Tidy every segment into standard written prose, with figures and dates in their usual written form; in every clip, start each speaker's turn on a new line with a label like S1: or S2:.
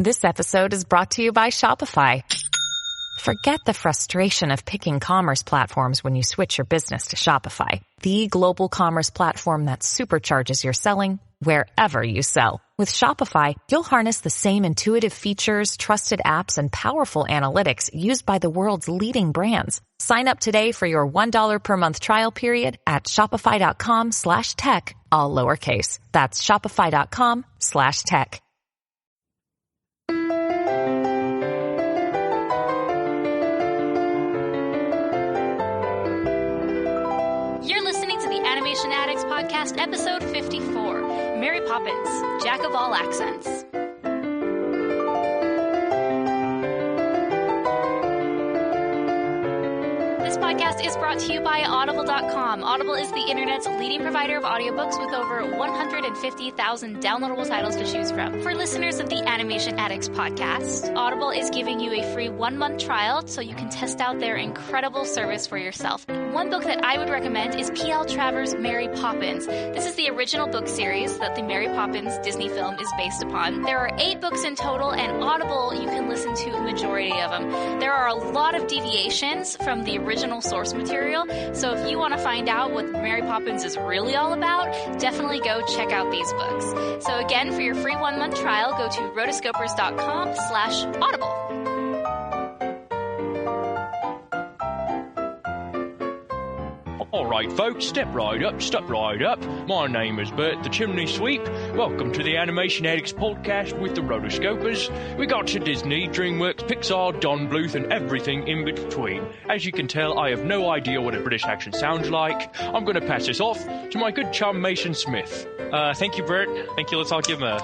S1: This episode is brought to you by Shopify. Forget the frustration of picking commerce platforms when you switch your business to Shopify, the global commerce platform that supercharges your selling wherever you sell. With Shopify, you'll harness the same intuitive features, trusted apps, and powerful analytics used by the world's leading brands. Sign up today for your $1 per month trial period at shopify.com/tech, all lowercase. That's shopify.com/tech.
S2: You're listening to the Animation Addicts Podcast, episode 54, Mary Poppins, Jack of All Accents. This podcast is brought to you by Audible.com. Audible is the internet's leading provider of audiobooks with over 150,000 downloadable titles to choose from. For listeners of the Animation Addicts podcast, Audible is giving you a free 1-month trial so you can test out their incredible service for yourself. One book that I would recommend is P.L. Traver's Mary Poppins. This is the original book series that the Mary Poppins Disney film is based upon. There are 8 books in total, and Audible, you can listen to a majority of them. There are a lot of deviations from the original source material, so if you want to find out what Mary Poppins is really all about, definitely go check out these books. So again, for your free 1-month trial, go to rotoscopers.com/audible.
S3: All right, folks, step right up. My name is Bert the Chimney Sweep. Welcome to the Animation Addicts podcast with the Rotoscopers. We got your Disney, DreamWorks, Pixar, Don Bluth, and everything in between. As you can tell, I have no idea what a British accent sounds like. I'm going to pass this off to my good chum, Mason Smith.
S4: Thank you, Bert. Thank you. Let's all give him a...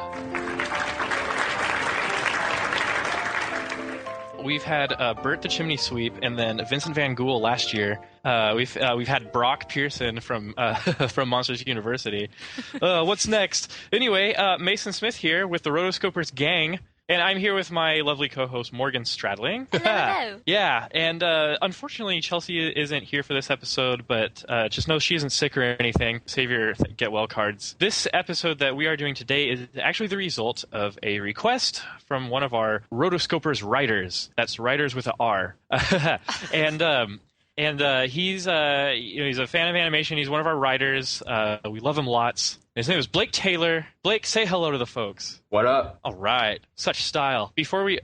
S4: We've had Bert the Chimney Sweep and then Vincent Van Gool last year. We've had Brock Pearson from from Monsters University. What's next? Anyway, Mason Smith here with the Rotoscopers gang. And I'm here with my lovely co-host, Morgan Stradling.
S2: Hello.
S4: Yeah, and unfortunately, Chelsea isn't here for this episode, but just know she isn't sick or anything. Save your get well cards. This episode that we are doing today is actually the result of a request from one of our Rotoscopers writers. That's writers with an R. And he's he's a fan of animation. He's one of our writers. We love him lots. His name is Blake Taylor. Blake, say hello to the folks.
S5: What up?
S4: All right, such style. Before we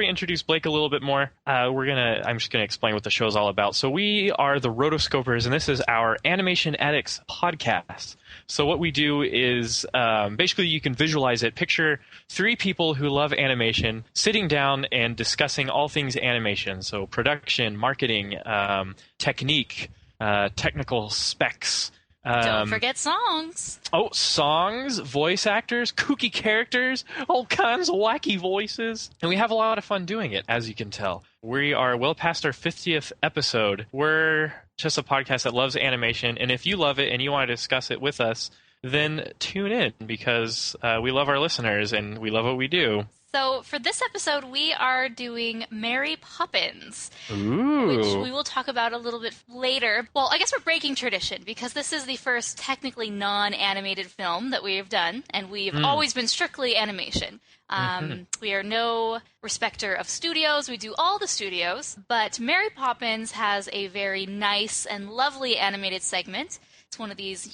S4: introduce Blake a little bit more, I'm just gonna explain what the show's all about. So we are the Rotoscopers, and this is our Animation Addicts podcast. So what we do is basically you can visualize it. Picture 3 people who love animation sitting down and discussing all things animation. So production, marketing, technique, technical specs.
S2: Don't forget songs.
S4: Oh, songs, voice actors, kooky characters, all kinds of wacky voices. And we have a lot of fun doing it, as you can tell. We are well past our 50th episode. We're just a podcast that loves animation, and if you love it and you want to discuss it with us, then tune in, because we love our listeners and we love what we do.
S2: So for this episode, we are doing Mary Poppins,
S4: Ooh.
S2: which we will talk about a little bit later. Well, I guess we're breaking tradition, because this is the first technically non-animated film that we have done, and we've always been strictly animation. We are no respecter of studios. We do all the studios, but Mary Poppins has a very nice and lovely animated segment. It's one of these,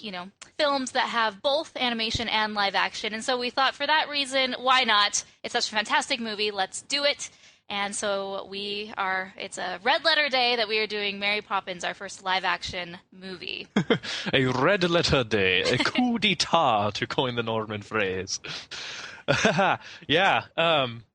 S2: films that have both animation and live action. And so we thought, for that reason, why not? It's such a fantastic movie. Let's do it. And so it's a red letter day that we are doing Mary Poppins, our first live action movie.
S4: A red letter day, a coup d'etat, to coin the Norman phrase. Yeah,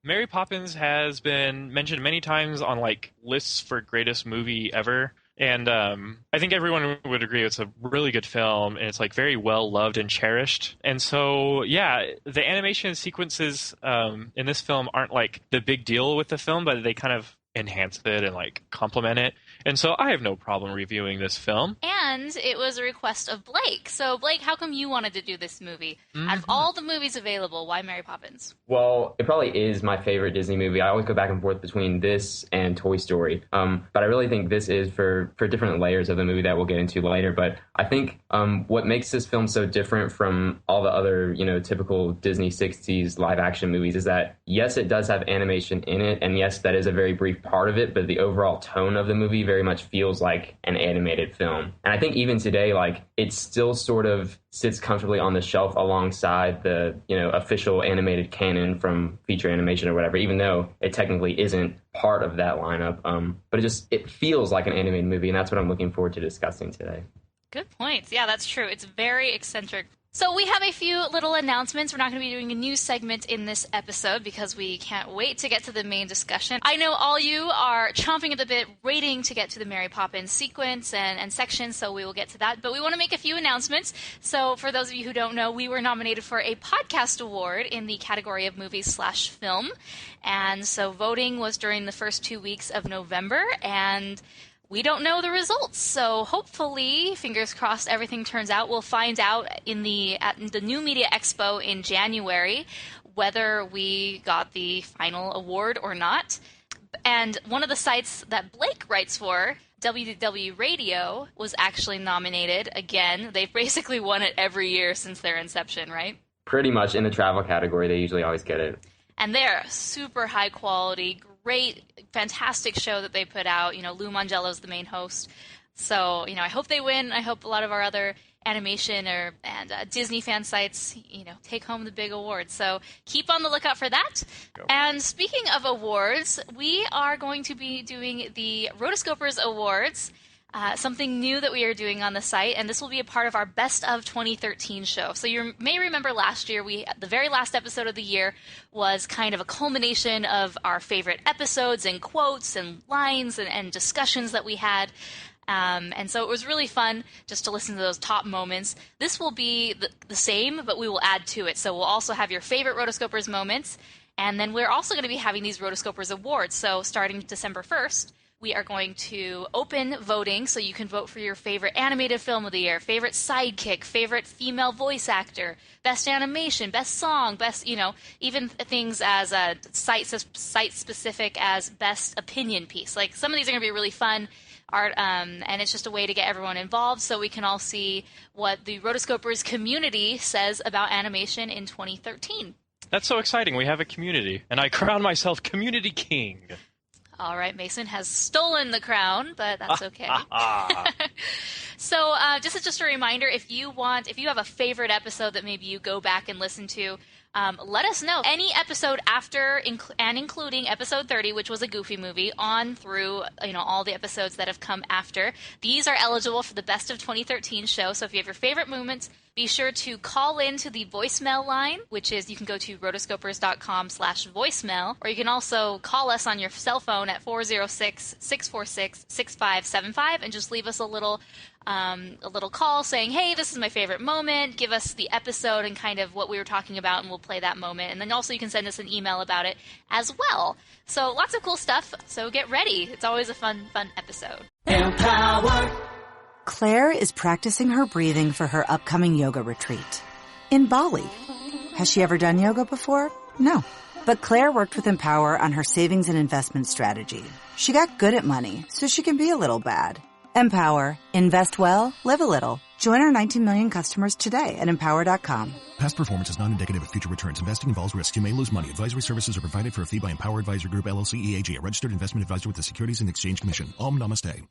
S4: Mary Poppins has been mentioned many times on lists for greatest movie ever. And I think everyone would agree it's a really good film, and it's very well loved and cherished. And so, yeah, the animation sequences in this film aren't the big deal with the film, but they kind of enhance it and complement it. And so I have no problem reviewing this film.
S2: And it was a request of Blake. So, Blake, how come you wanted to do this movie? Out of all the movies available, why Mary Poppins?
S5: Well, it probably is my favorite Disney movie. I always go back and forth between this and Toy Story. But I really think this is for different layers of the movie that we'll get into later. But I think what makes this film so different from all the other, typical Disney 60s live action movies is that, yes, it does have animation in it. And yes, that is a very brief part of it. But the overall tone of the movie very much feels like an animated film. And I think even today, it still sort of sits comfortably on the shelf alongside the, official animated canon from feature animation or whatever, even though it technically isn't part of that lineup. But it feels like an animated movie, and that's what I'm looking forward to discussing today.
S2: Good points. Yeah, that's true. It's very eccentric. So we have a few little announcements. We're not going to be doing a news segment in this episode because we can't wait to get to the main discussion. I know all you are chomping at the bit, waiting to get to the Mary Poppins sequence and section, so we will get to that. But we want to make a few announcements. So for those of you who don't know, we were nominated for a podcast award in the category of movies/film. And so voting was during the first 2 weeks of November, and we don't know the results, so hopefully, fingers crossed, everything turns out. We'll find out at the New Media Expo in January whether we got the final award or not. And one of the sites that Blake writes for, WDW Radio, was actually nominated again. They've basically won it every year since their inception, right?
S5: Pretty much in the travel category, they usually always get it.
S2: And they're super high quality, great, fantastic show that they put out. Lou Mangello's the main host. So, I hope they win. I hope a lot of our other animation and Disney fan sites, take home the big awards. So keep on the lookout for that.
S4: Go.
S2: And speaking of awards, we are going to be doing the Rotoscopers Awards. Something new that we are doing on the site, and this will be a part of our Best of 2013 show. So you may remember last year, the very last episode of the year was kind of a culmination of our favorite episodes and quotes and lines and discussions that we had. And so it was really fun just to listen to those top moments. This will be the same, but we will add to it. So we'll also have your favorite Rotoscopers moments, and then we're also going to be having these Rotoscopers Awards. So starting December 1st, we are going to open voting, so you can vote for your favorite animated film of the year, favorite sidekick, favorite female voice actor, best animation, best song, best, even things as site-specific as best opinion piece. Some of these are going to be really fun art, and it's just a way to get everyone involved so we can all see what the Rotoscopers community says about animation in 2013.
S4: That's so exciting. We have a community, and I crown myself Community King.
S2: All right, Mason has stolen the crown, but that's okay. So just a reminder, if you have a favorite episode that maybe you go back and listen to, let us know. Any episode after and including episode 30, which was a Goofy movie, on through all the episodes that have come after. These are eligible for the Best of 2013 show. So if you have your favorite moments, be sure to call into the voicemail line, which is you can go to rotoscopers.com/voicemail, or you can also call us on your cell phone at 406-646-6575 and just leave us a little call saying, hey, this is my favorite moment, give us the episode and kind of what we were talking about, and we'll play that moment. And then also you can send us an email about it as well. So lots of cool stuff, so get ready. It's always a fun episode.
S6: Empower. Claire is practicing her breathing for her upcoming yoga retreat in Bali. Has she ever done yoga before? No. But Claire worked with Empower on her savings and investment strategy. She got good at money, so she can be a little bad. Empower. Invest well, live a little. Join our 19 million customers today at Empower.com.
S7: Past performance is not indicative of future returns. Investing involves risks. You may lose money. Advisory services are provided for a fee by Empower Advisor Group, LLC, EAG, a registered investment advisor with the Securities and Exchange Commission. Om Namaste.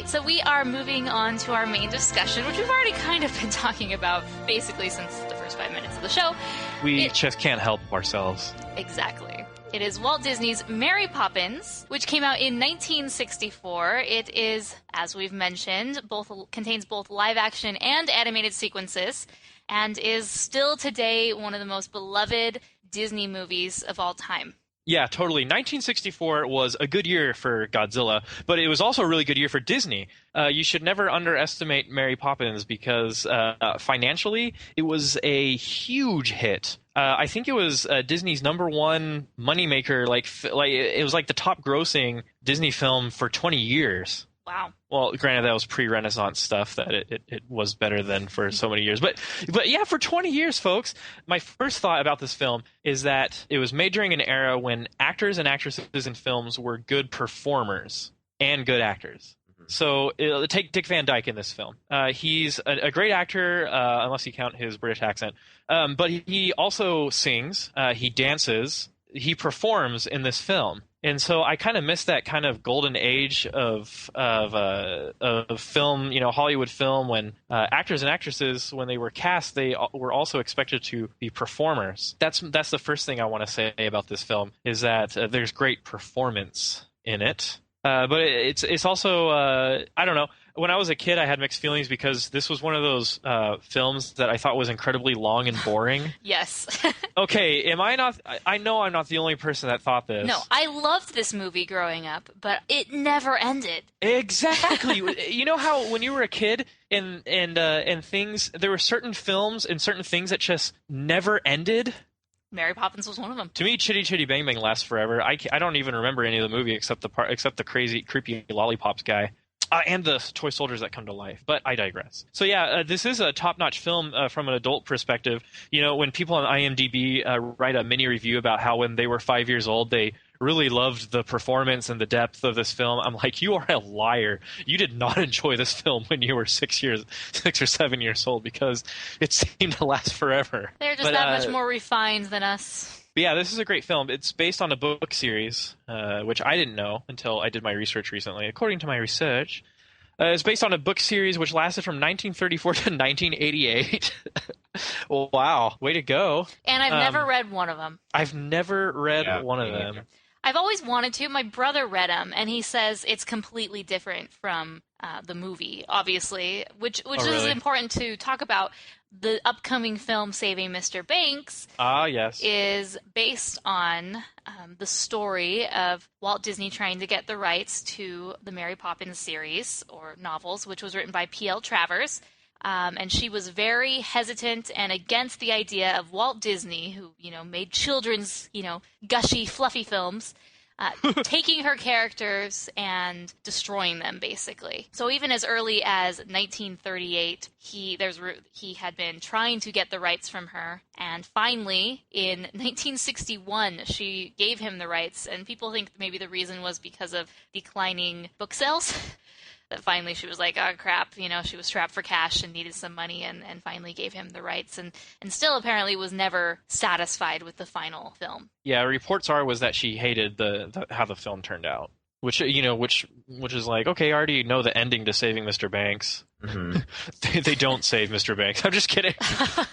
S2: So we are moving on to our main discussion, which we've already kind of been talking about basically since the first 5 minutes of the show.
S4: We just can't help ourselves.
S2: Exactly. It is Walt Disney's Mary Poppins, which came out in 1964. It is, as we've mentioned, contains both live action and animated sequences, and is still today one of the most beloved Disney movies of all time.
S4: Yeah, totally. 1964 was a good year for Godzilla, but it was also a really good year for Disney. You should never underestimate Mary Poppins because financially, it was a huge hit. I think it was Disney's number one moneymaker. Like it was like the top grossing Disney film for 20 years.
S2: Wow.
S4: Well, granted, that was pre-Renaissance stuff that it was better than for so many years. But yeah, for 20 years, folks, my first thought about this film is that it was made during an era when actors and actresses in films were good performers and good actors. So take Dick Van Dyke in this film. He's a great actor, unless you count his British accent. But he also sings, he dances, he performs in this film. And so I kind of miss that kind of golden age of film, Hollywood film, when actors and actresses, when they were cast, they were also expected to be performers. That's the first thing I want to say about this film, is that there's great performance in it. But it's also I don't know. When I was a kid, I had mixed feelings because this was one of those films that I thought was incredibly long and boring.
S2: Yes.
S4: Okay, am I not? I know I'm not the only person that thought this.
S2: No, I loved this movie growing up, but it never ended.
S4: Exactly. You know how when you were a kid and things, there were certain films and certain things that just never ended.
S2: Mary Poppins was one of them.
S4: To me, Chitty Chitty Bang Bang lasts forever. I don't even remember any of the movie except the crazy, creepy lollipops guy. And the toy soldiers that come to life. But I digress. So yeah, this is a top-notch film from an adult perspective. When people on IMDb write a mini review about how when they were 5 years old, they really loved the performance and the depth of this film, I'm like, you are a liar. You did not enjoy this film when you were 6 or 7 years old, because it seemed to last forever.
S2: They're just that much more refined than us.
S4: But yeah, this is a great film. It's based on a book series, which I didn't know until I did my research recently. According to my research, it's based on a book series which lasted from 1934 to 1988. Wow, way to go.
S2: And I've never read one of them.
S4: I've never read one of them.
S2: I've always wanted to. My brother read them, and he says it's completely different from the movie, obviously, which is important to talk about. The upcoming film, Saving Mr. Banks,
S4: yes,
S2: is based on the story of Walt Disney trying to get the rights to the Mary Poppins series, or novels, which was written by P.L. Travers. And she was very hesitant and against the idea of Walt Disney, who, made children's, gushy, fluffy films, taking her characters and destroying them, basically. So even as early as 1938, he had been trying to get the rights from her, and finally, in 1961, she gave him the rights, and people think maybe the reason was because of declining book sales. That finally she was like, oh crap, she was strapped for cash and needed some money, and finally gave him the rights, and still apparently was never satisfied with the final film. Yeah,
S4: reports was that she hated how the film turned out, which is like, okay, I already know the ending to Saving Mr. Banks. Mm-hmm. they don't save Mr. Banks. I'm just kidding.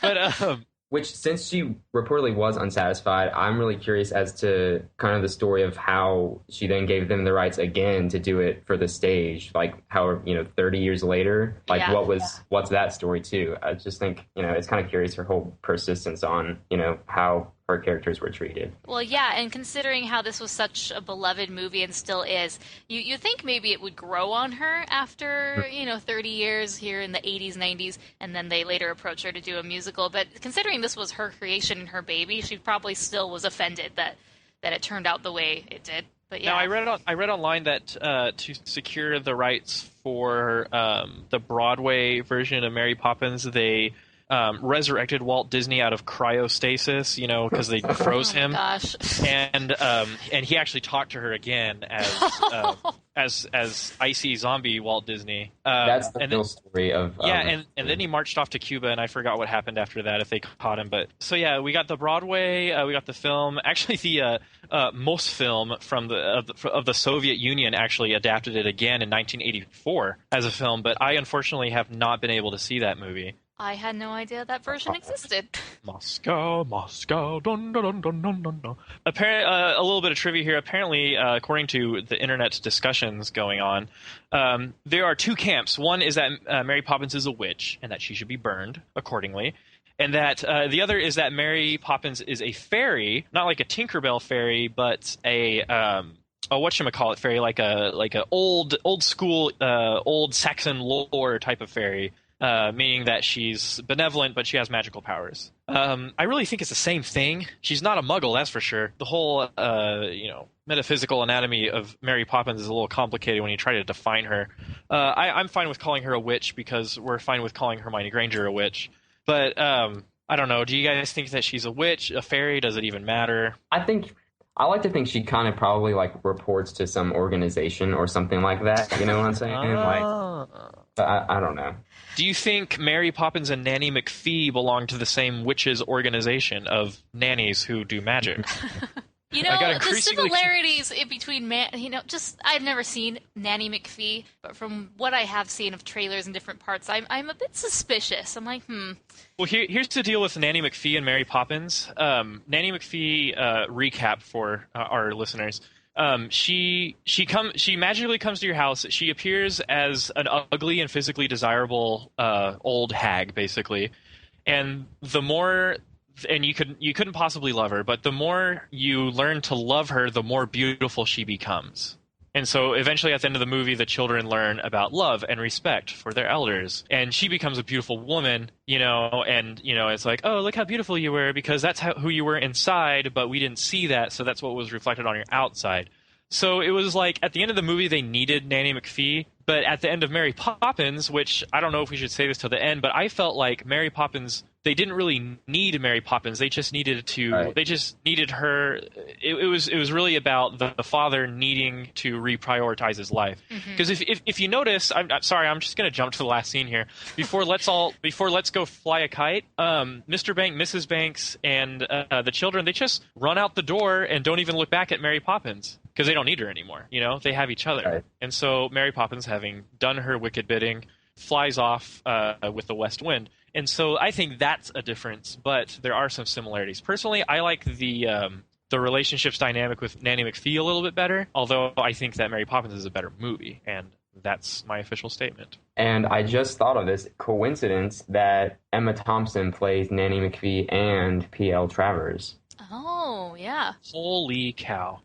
S4: But
S5: which, since she reportedly was unsatisfied, I'm really curious as to kind of the story of how she then gave them the rights again to do it for the stage, like however, 30 years later. Like, what's that story too? I just think, it's kind of curious, her whole persistence on, how her characters were treated.
S2: Well, yeah, and considering how this was such a beloved movie and still is, you think maybe it would grow on her after, 30 years here in the 80s, 90s, and then they later approached her to do a musical. But considering this was her creation and her baby, she probably still was offended that it turned out the way it did. But yeah.
S4: Now, I read online that to secure the rights for the Broadway version of Mary Poppins, they resurrected Walt Disney out of cryostasis, because they froze him.
S2: Gosh.
S4: And he actually talked to her again as icy zombie Walt Disney.
S5: That's the real story of.
S4: And then he marched off to Cuba, and I forgot what happened after that, if they caught him. But so yeah, we got the Broadway, we got the film. Actually, the Mosfilm from the Soviet Union actually adapted it again in 1984 as a film. But I unfortunately have not been able to see that movie.
S2: I had no idea that version existed.
S4: Moscow, dun, dun, dun, dun, dun, dun. A little bit of trivia here. Apparently, according to the internet discussions going on, there are two camps. One is that Mary Poppins is a witch and that she should be burned accordingly. And that the other is that Mary Poppins is a fairy, not like a Tinkerbell fairy, but a whatchamacallit fairy, like a old school old Saxon lore type of fairy. Meaning that she's benevolent, but she has magical powers. I really think it's the same thing. She's not a muggle, that's for sure. The whole, metaphysical anatomy of Mary Poppins is a little complicated when you try to define her. I'm fine with calling her a witch because we're fine with calling Hermione Granger a witch. But I don't know. Do you guys think that she's a witch, a fairy? Does it even matter?
S5: I like to think she kind of probably like reports to some organization or something like that. You know what I'm saying? I don't know.
S4: Do you think Mary Poppins and Nanny McFee belong to the same witches organization of nannies who do magic?
S2: The similarities in between, I've never seen Nanny McFee, but from what I have seen of trailers in different parts, I'm a bit suspicious. I'm like,
S4: Well, here's the deal with Nanny McFee and Mary Poppins. Nanny McFee, recap for our listeners. She magically comes to your house. She appears as an ugly and physically desirable old hag, basically. And you couldn't possibly love her, but the more you learn to love her, the more beautiful she becomes. And so eventually at the end of the movie, the children learn about love and respect for their elders. And she becomes a beautiful woman, it's like, oh, look how beautiful you were, because that's who you were inside, but we didn't see that, so that's what was reflected on your outside. So it was like, at the end of the movie, they needed Nanny McFee, but at the end of Mary Poppins, which I don't know if we should say this till the end, but I felt like Mary Poppins, they didn't really need Mary Poppins. They just needed they just needed her. It was really about the father needing to reprioritize his life. Because if you notice, I'm sorry, I'm just going to jump to the last scene here. Before Let's Go Fly a Kite, Mr. Banks, Mrs. Banks, and the children, they just run out the door and don't even look back at Mary Poppins. Because they don't need her anymore, they have each other. Right. And so Mary Poppins, having done her wicked bidding, flies off with the west wind. And so I think that's a difference, but there are some similarities. Personally, I like the relationship's dynamic with Nanny McPhee a little bit better, although I think that Mary Poppins is a better movie, and that's my official statement.
S5: And I just thought of this coincidence that Emma Thompson plays Nanny McPhee and P.L. Travers.
S2: Oh, yeah.
S4: Holy cow.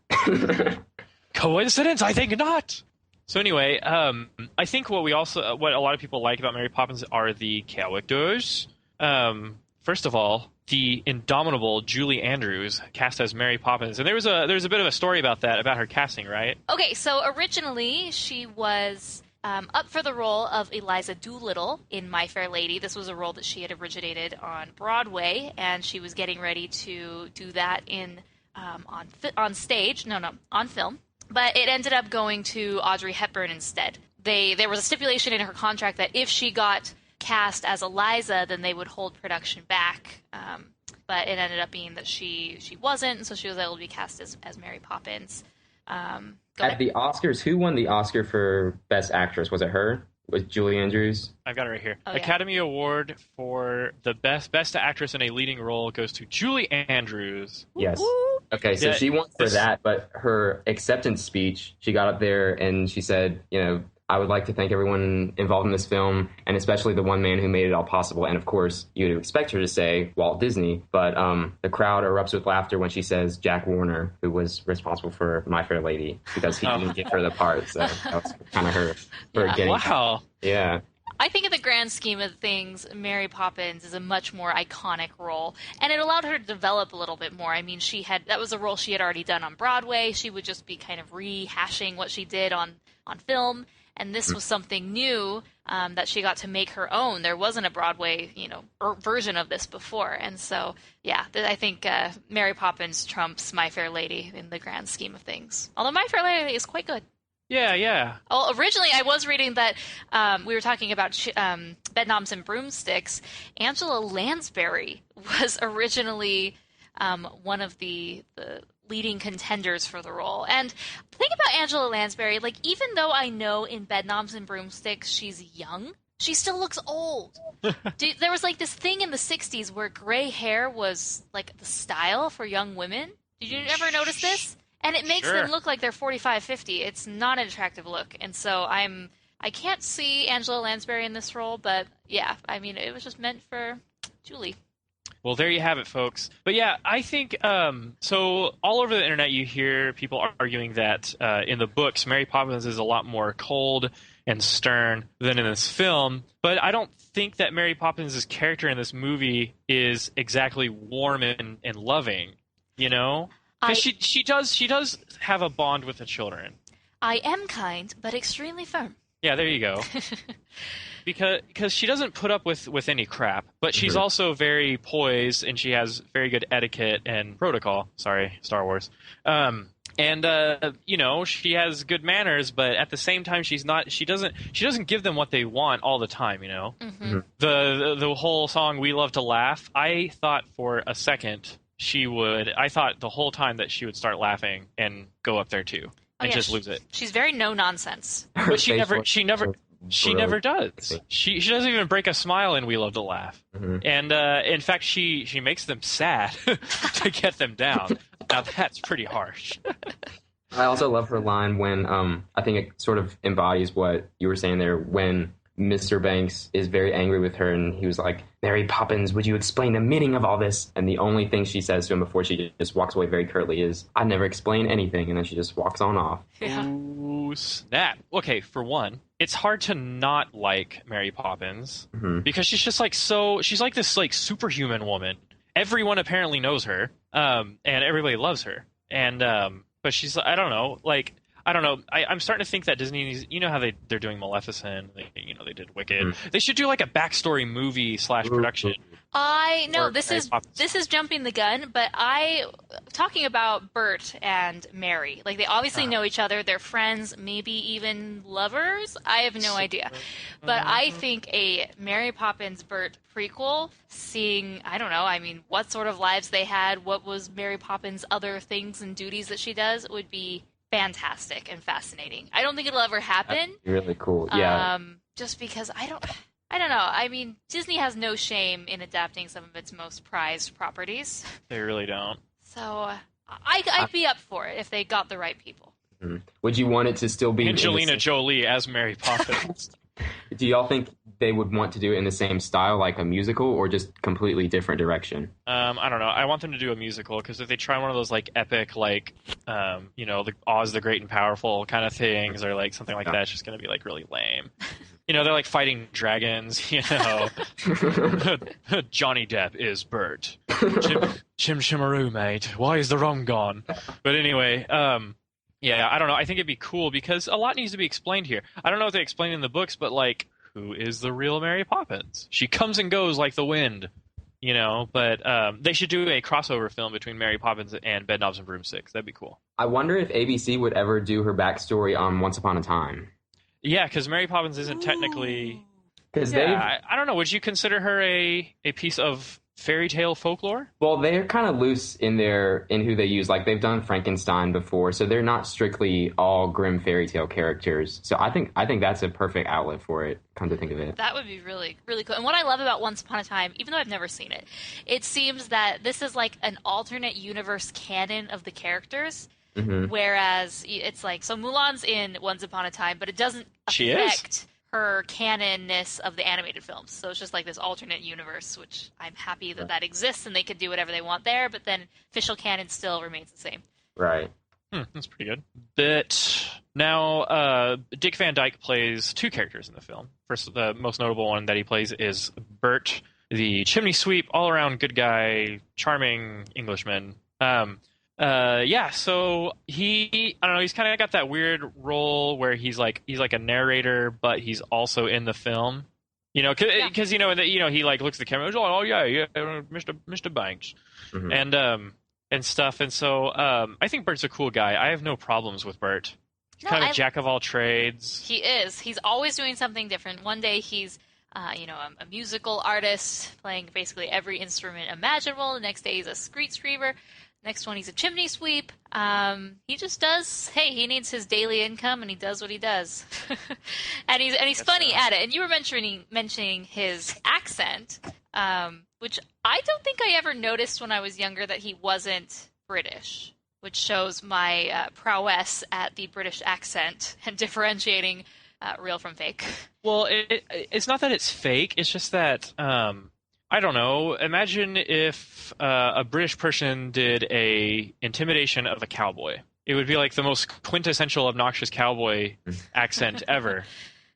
S4: Coincidence? I think not. So anyway, I think what a lot of people like about Mary Poppins are the characters. First of all, the indomitable Julie Andrews cast as Mary Poppins, and there was a bit of a story about her casting, right?
S2: Okay, so originally she was up for the role of Eliza Doolittle in My Fair Lady. This was a role that she had originated on Broadway, and she was getting ready to do that on film. But it ended up going to Audrey Hepburn instead. There was a stipulation in her contract that if she got cast as Eliza, then they would hold production back. But it ended up being that she wasn't, and so she was able to be cast as Mary Poppins.
S5: At the Oscars, who won the Oscar for Best Actress? Was it her? Was Julie Andrews?
S4: I've got it right here.
S2: Oh,
S4: Academy Award for the best actress in a leading role goes to Julie Andrews.
S5: Yes. Okay, so she won for that, but her acceptance speech, she got up there and she said, I would like to thank everyone involved in this film, and especially the one man who made it all possible. And of course, you would expect her to say Walt Disney, but the crowd erupts with laughter when she says Jack Warner, who was responsible for My Fair Lady, because he didn't give her the part. So that was kind of her getting. Wow. Yeah.
S2: I think in the grand scheme of things, Mary Poppins is a much more iconic role, and it allowed her to develop a little bit more. I mean, that was a role she had already done on Broadway. She would just be kind of rehashing what she did on film, and this was something new that she got to make her own. There wasn't a Broadway, version of this before, and so, yeah, I think Mary Poppins trumps My Fair Lady in the grand scheme of things. Although My Fair Lady is quite good.
S4: Yeah.
S2: Well, originally I was reading that we were talking about bedknobs and broomsticks. Angela Lansbury was originally one of the leading contenders for the role. And the thing about Angela Lansbury, even though I know in Bedknobs and Broomsticks she's young, she still looks old. There was this thing in the 60s where gray hair was the style for young women. Did you ever notice this? And it makes them look like they're 45, 50. It's not an attractive look. And so I can't see Angela Lansbury in this role, but yeah, I mean, it was just meant for Julie.
S4: Well, there you have it, folks. But yeah, I think so. All over the internet, you hear people arguing that in the books, Mary Poppins is a lot more cold and stern than in this film. But I don't think that Mary Poppins' character in this movie is exactly warm and loving. You know, because she does have a bond with the children.
S2: I am kind, but extremely firm.
S4: Yeah, there you go. Because she doesn't put up with any crap, but she's also very poised, and she has very good etiquette and protocol. Sorry, Star Wars. And you know, she has good manners, but at the same time, she doesn't give them what they want all the time. You know, the whole song "We Love to Laugh." I thought for a second I thought the whole time that she would start laughing and go up there too, and just lose it.
S2: She's very no nonsense.
S4: But she never does. She doesn't even break a smile in We Love to Laugh. And in fact, she makes them sad to get them down. Now that's pretty harsh.
S5: I also love her line when I think it sort of embodies what you were saying there, when Mr. Banks is very angry with her, and he was like, "Mary Poppins, would you explain the meaning of all this?" And the only thing she says to him before she just walks away very curtly is, "I never explain anything," and then she just walks on off.
S2: Yeah.
S4: Ooh, snap. Okay, for one, it's hard to not like Mary Poppins because she's just like she's like this like superhuman woman. Everyone apparently knows her, and everybody loves her. And but she's, I don't know, I'm starting to think that Disney, you know how they're doing Maleficent, they did Wicked. They should do like a backstory movie / production.
S2: I know this is jumping the gun, but talking about Bert and Mary, like they obviously know each other, they're friends, maybe even lovers. I have no idea, but I think a Mary Poppins Bert prequel, seeing what sort of lives they had, what was Mary Poppins' other things and duties that she does, would be fantastic and fascinating. I don't think it'll ever happen.
S5: That's really cool. Yeah.
S2: Just because I don't know. I mean, Disney has no shame in adapting some of its most prized properties.
S4: They really don't.
S2: So I'd be up for it if they got the right people.
S5: Would you want it to still be
S4: Angelina Jolie as Mary Poppins?
S5: Do y'all think they would want to do it in the same style, like a musical, or just completely different direction?
S4: I don't know. I want them to do a musical, because if they try one of those like epic, like the Oz the Great and Powerful kind of things, or like something like that, it's just going to be like really lame. They're like fighting dragons. Johnny Depp is Bert. Chim Chimaroo, mate. Why is the rum gone? But anyway, yeah, I don't know. I think it'd be cool because a lot needs to be explained here. I don't know what they explain in the books, but like, who is the real Mary Poppins? She comes and goes like the wind, But they should do a crossover film between Mary Poppins and Bedknobs and Broomsticks. That'd be cool. I
S5: wonder if ABC would ever do her backstory on Once Upon a Time.
S4: Yeah, because Mary Poppins isn't technically.
S5: Because
S4: I don't know. Would you consider her a piece of fairy tale folklore?
S5: Well, they're kind of loose in who they use. Like, they've done Frankenstein before, so they're not strictly all grim fairy tale characters. So I think that's a perfect outlet for it, come to think of it.
S2: That would be really, really cool. And what I love about Once Upon a Time, even though I've never seen it, it seems that this is like an alternate universe canon of the characters. Whereas it's like, so Mulan's in Once Upon a Time, but it doesn't affect her canon-ness of the animated films. So it's just like this alternate universe, which I'm happy that exists, and they can do whatever they want there, but then official canon still remains the same.
S5: Right.
S4: That's pretty good. But now Dick Van Dyke plays two characters in the film. First, the most notable one that he plays is Bert, the chimney sweep, all-around good guy, charming Englishman. So I don't know, he's kind of got that weird role where he's like a narrator, but he's also in the film, because he like looks at the camera, oh yeah, Mr. Banks, and stuff, and so I think Bert's a cool guy. I have no problems with Bert. He's kind of a jack of all trades.
S2: He is. He's always doing something different. One day he's a musical artist playing basically every instrument imaginable. The next day he's a street sweeper. Next one, he's a chimney sweep. He just does. Hey, he needs his daily income, and he does what he does. and he's funny at it. And you were mentioning his accent, which I don't think I ever noticed when I was younger that he wasn't British, which shows my prowess at the British accent and differentiating real from fake.
S4: Well, it's not that it's fake. It's just that I don't know. Imagine if a British person did a intimidation of a cowboy. It would be like the most quintessential obnoxious cowboy accent ever.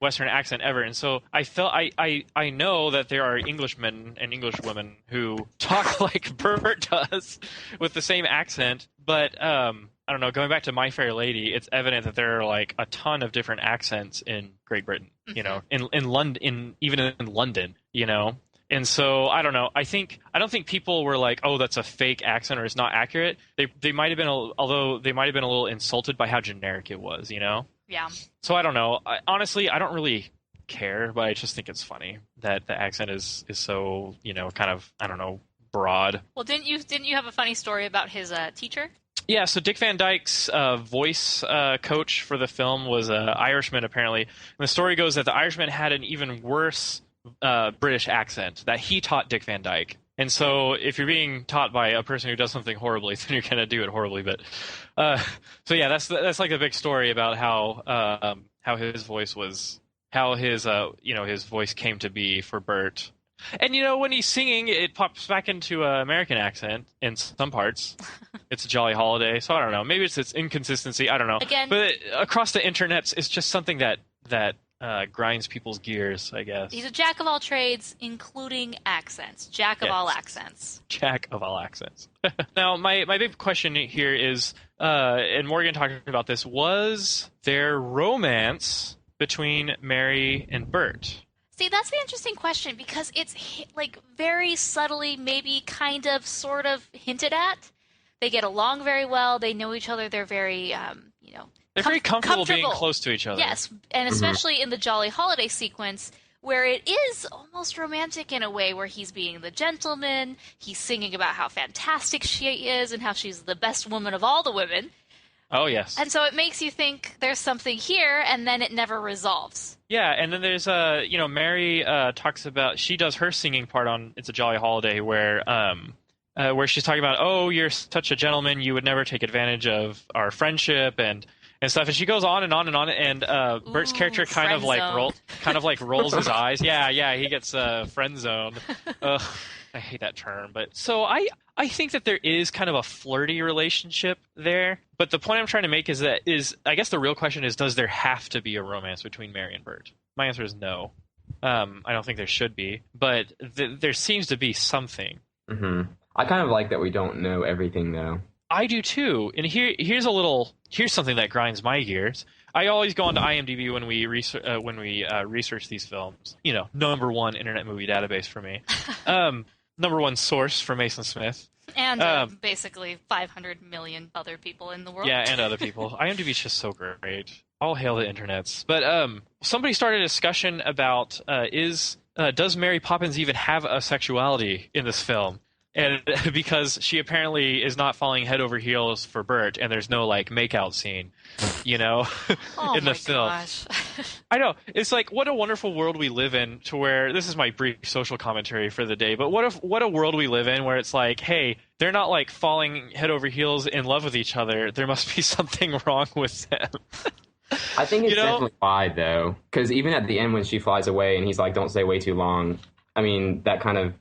S4: Western accent ever. And so I know that there are Englishmen and Englishwomen who talk like Bert does with the same accent, but I don't know, going back to My Fair Lady, it's evident that there are like a ton of different accents in Great Britain, you know, in London, even in London, you know. And so I don't know. I don't think people were like, "Oh, that's a fake accent or it's not accurate." They might have been, although they might have been a little insulted by how generic it was, you know.
S2: Yeah. So
S4: I don't know. Honestly, I don't really care, but I just think it's funny that the accent is so, you know, kind of, I don't know, broad.
S2: Well, didn't you have a funny story about his teacher?
S4: Yeah, so Dick Van Dyke's voice coach for the film was an Irishman, apparently. And the story goes that the Irishman had an even worse British accent that he taught Dick Van Dyke. And so if you're being taught by a person who does something horribly, then you're going to do it horribly. But so yeah, that's like a big story about how his voice was, how his his voice came to be for Bert. And you know, when he's singing, it pops back into an American accent in some parts. It's a jolly holiday, so I don't know. Maybe it's its inconsistency. I don't know.
S2: Again,
S4: but across the internet, it's just something that grinds people's gears, I guess.
S2: He's a jack of all trades, including accents. Jack of all accents.
S4: Jack of all accents. Now, my big question here is, and Morgan talking about this, was there romance between Mary and Bert?
S2: See, that's the interesting question, because it's like very subtly, maybe kind of, sort of hinted at. They get along very well. They know each other. They're very,
S4: they're very comfortable being close to each other.
S2: Yes, and especially in the Jolly Holiday sequence, where it is almost romantic in a way, where he's being the gentleman, he's singing about how fantastic she is and how she's the best woman of all the women.
S4: Oh, yes.
S2: And so it makes you think there's something here, and then it never resolves.
S4: Yeah, and then there's, Mary talks about, she does her singing part on It's a Jolly Holiday, where she's talking about, oh, you're such a gentleman, you would never take advantage of our friendship and stuff. And she goes on and on and on, and Bert's character kind of like rolls his eyes. Yeah, he gets friend zoned. I hate that term, but so I think that there is kind of a flirty relationship there. But the point I'm trying to make is I guess the real question is, does there have to be a romance between Mary and Bert? My answer is no. I don't think there should be, but there seems to be something.
S5: Mm-hmm. I kind of like that we don't know everything, though.
S4: I do too, and here's something that grinds my gears. I always go onto IMDb when we research these films. You know, number one internet movie database for me, number one source for Mason Smith,
S2: and basically 500 million other people in the world.
S4: Yeah, and other people. IMDb is just so great. All hail the internets. But somebody started a discussion about does Mary Poppins even have a sexuality in this film? And because she apparently is not falling head over heels for Bert, and there's no like makeout scene, in the film.
S2: Gosh.
S4: I know, it's like, what a wonderful world we live in, to where this is my brief social commentary for the day. But what a world we live in, where it's like, hey, they're not like falling head over heels in love with each other. There must be something wrong with them.
S5: I think it's definitely why, though, because even at the end when she flies away and he's like, "Don't stay way too long." I mean, that kind of,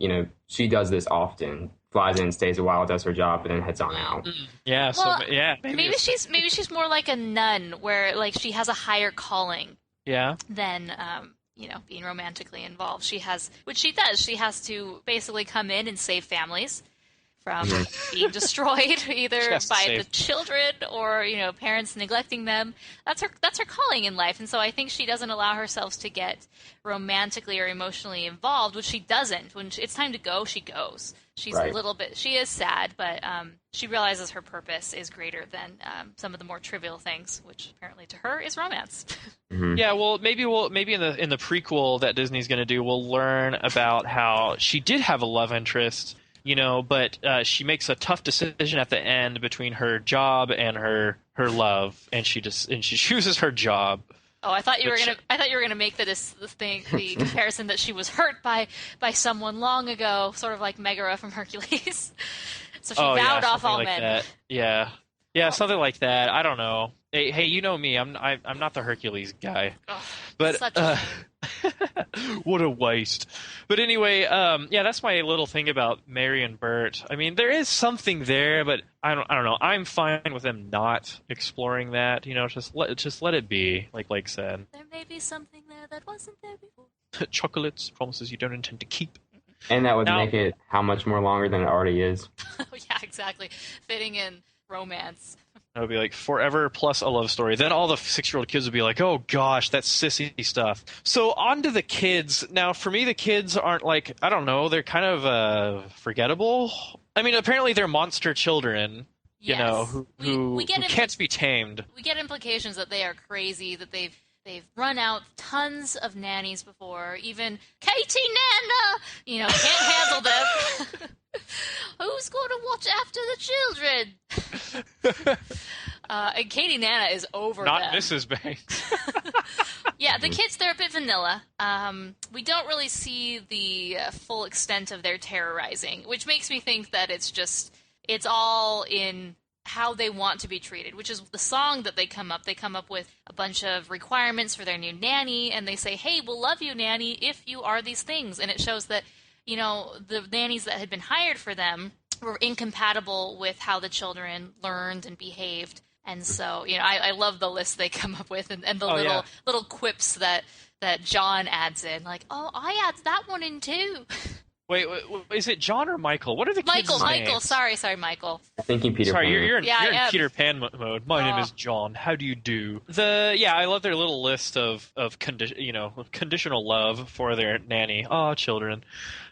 S5: she does this often. Flies in, stays a while, does her job, and then heads on out.
S4: Yeah,
S2: well,
S4: so yeah.
S2: Maybe she's more like a nun, where like she has a higher calling.
S4: Yeah.
S2: Than being romantically involved. Which she does. She has to basically come in and save families from being destroyed, either by the children or parents neglecting them. That's her calling in life, and so I think she doesn't allow herself to get romantically or emotionally involved, which she doesn't. When it's time to go, she goes. She's a little bit. She is sad, but she realizes her purpose is greater than some of the more trivial things, which apparently to her is romance.
S5: Mm-hmm.
S4: Yeah, well, maybe in the prequel that Disney's going to do, we'll learn about how she did have a love interest. But she makes a tough decision at the end between her job and her love, and she chooses her job.
S2: Oh, I thought you were gonna make the comparison that she was hurt by someone long ago, sort of like Megara from Hercules. So she vowed off all
S4: like
S2: men.
S4: That. Yeah, something like that. I don't know. Hey, you know me. I'm not the Hercules guy.
S2: Ugh,
S4: But
S2: such a
S4: what a waste. But anyway, yeah, that's my little thing about Mary and Bert. I mean, there is something there, but I don't know. I'm fine with them not exploring that. Just let it be, like Blake said.
S2: There may be something there that wasn't there before.
S4: Chocolates, promises you don't intend to keep.
S5: And that would make it how much more longer than it already is.
S2: Oh, yeah, exactly. Fitting in romance.
S4: It would be like forever plus a love story. Then all the 6-year-old kids would be like, oh gosh, that's sissy stuff. So on to the kids. Now, for me, the kids aren't like, I don't know, they're kind of forgettable. I mean, apparently they're monster children,
S2: Yes.
S4: who can't be tamed.
S2: We get implications that they are crazy, that they've run out tons of nannies before. Even Katie Nana, can't handle them. Who's going to watch after the children? And Katie Nana is over
S4: Not
S2: them.
S4: Mrs. Banks.
S2: Yeah, the kids, they're a bit vanilla. We don't really see the full extent of their terrorizing, which makes me think that it's all in how they want to be treated, which is the song that they come up with a bunch of requirements for their new nanny, and they say, hey, we'll love you, nanny, if you are these things. And it shows that, the nannies that had been hired for them were incompatible with how the children learned and behaved. And so, I love the list they come up with, and the little quips that John adds in, like, oh, I add that one in too.
S4: Wait, is it John or Michael? What are the kids' names?
S2: Michael. Sorry, Michael.
S5: I'm thinking Peter
S4: Sorry,
S5: Pan.
S4: you're in Peter Pan mode. My name is John. How do you do? I love their little list of conditional love for their nanny. Oh, children.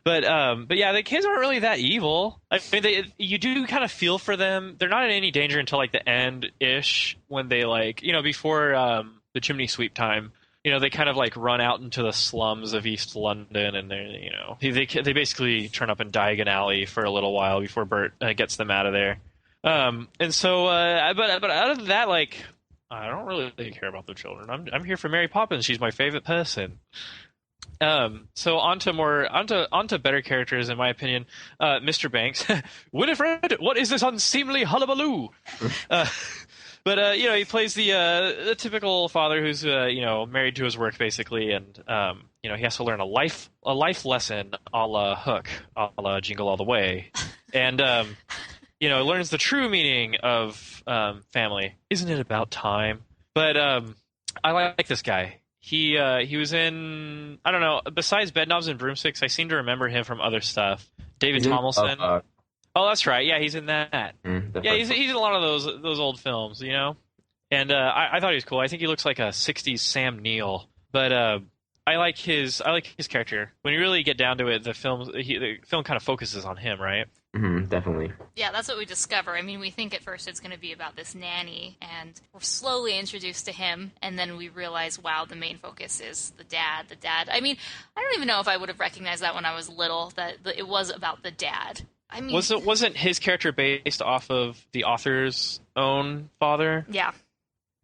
S4: But yeah, the kids aren't really that evil. I mean, you do kind of feel for them. They're not in any danger until like the end-ish, when they before the chimney sweep time. They kind of like run out into the slums of East London, and they basically turn up in Diagon Alley for a little while before Bert gets them out of there. And so, but other than that, like, I don't really care about the children. I'm here for Mary Poppins. She's my favorite person. So onto better characters, in my opinion. Mr. Banks, Winifred, what is this unseemly hullabaloo? But he plays the typical father who's married to his work, basically, and he has to learn a life lesson, a la Hook, a la Jingle All the Way, and learns the true meaning of family. Isn't it about time? But I like this guy. He was in, I don't know, besides Bedknobs and Broomsticks, I seem to remember him from other stuff. David Tomlinson. Oh, that's right. Yeah, he's in that. He's in a lot of those old films, And I thought he was cool. I think he looks like a '60s Sam Neill. But I like his character. When you really get down to it, the film kind of focuses on him, right?
S5: Mm-hmm, definitely.
S2: Yeah, that's what we discover. I mean, we think at first it's going to be about this nanny, and we're slowly introduced to him, and then we realize, wow, the main focus is the dad. I mean, I don't even know if I would have recognized that when I was little, that it was about the dad. I mean,
S4: wasn't his character based off of the author's own father?
S2: Yeah.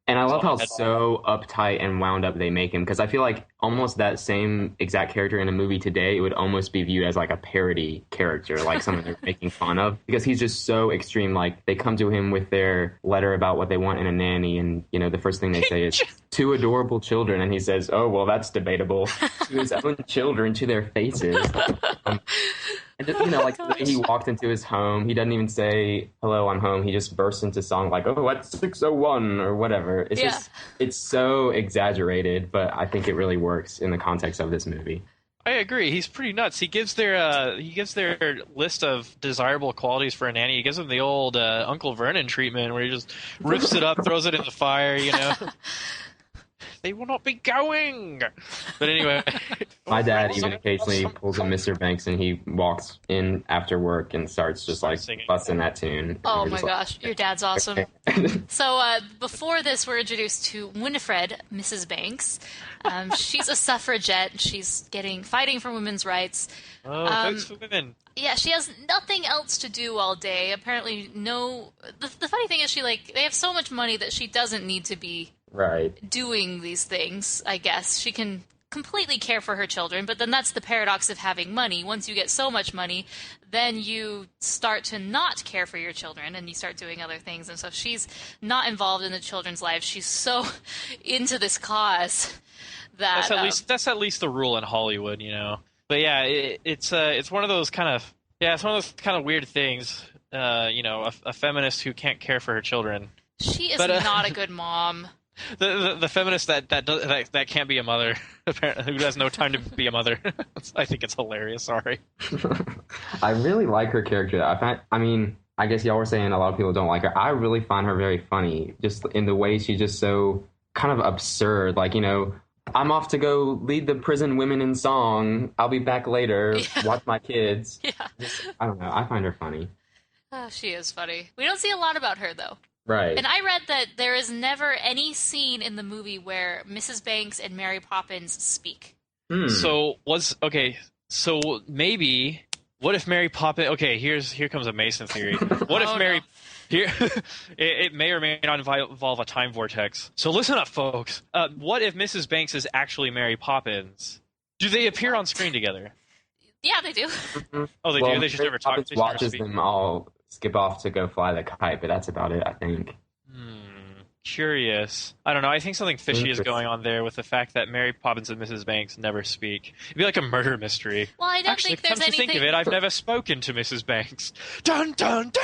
S5: And I love how so uptight and wound up they make him, because I feel like almost that same exact character in a movie today, it would almost be viewed as like a parody character, like someone they're making fun of, because he's just so extreme. Like, they come to him with their letter about what they want in a nanny, and the first thing they say is 2 adorable children, and he says, oh, well, that's debatable, to his own children, to their faces. And just, like the way he walked into his home, he doesn't even say, hello, I'm home. He just bursts into song like, oh, at 6:01 or whatever. It's just, it's so exaggerated, but I think it really works in the context of this movie.
S4: I agree. He's pretty nuts. He gives their list of desirable qualities for a nanny. He gives them the old Uncle Vernon treatment, where he just rips it up, throws it in the fire, They will not be going. But anyway.
S5: My dad even occasionally pulls a Mr. Banks, and he walks in after work and starts just like busting that tune.
S2: Oh my gosh, your dad's awesome. So before this, we're introduced to Winifred, Mrs. Banks. She's a suffragette. She's fighting for women's rights.
S4: Oh, votes for women.
S2: Yeah, she has nothing else to do all day. Apparently, the funny thing is, they have so much money that she doesn't need to be doing these things. I guess she can completely care for her children, but then that's the paradox of having money. Once you get so much money, then you start to not care for your children, and you start doing other things. And so she's not involved in the children's lives. She's so into this cause that
S4: that's at least the rule in Hollywood, you know. But yeah, it's one of those kind of weird things. You know, a feminist who can't care for her children.
S2: She is not a good mom.
S4: The feminist that can't be a mother, apparently, who has no time to be a mother. I think it's hilarious. Sorry.
S5: I really like her character. I guess y'all were saying a lot of people don't like her. I really find her very funny, just in the way she's just so kind of absurd. Like, you know, I'm off to go lead the prison women in song. I'll be back later. Yeah. Watch my kids. Yeah. I don't know. I find her funny.
S2: She is funny. We don't see a lot about her, though.
S5: Right.
S2: And I read that there is never any scene in the movie where Mrs. Banks and Mary Poppins speak.
S4: So maybe, what if Mary Poppins... Okay, here comes a Mason theory. What if Mary... No. Here, it may or may not involve a time vortex. So listen up, folks. What if Mrs. Banks is actually Mary Poppins? Do they appear on screen together?
S2: Yeah, they do.
S4: Oh, they do? They just never talk.
S5: Poppins watches them all skip off to go fly the kite, but that's about it, I think.
S4: Curious. I don't know. I think something fishy is going on there with the fact that Mary Poppins and Mrs. Banks never speak. It'd be like a murder mystery.
S2: Well, I don't think there's anything...
S4: Think of it, I've never spoken to Mrs. Banks. Dun, dun, dun!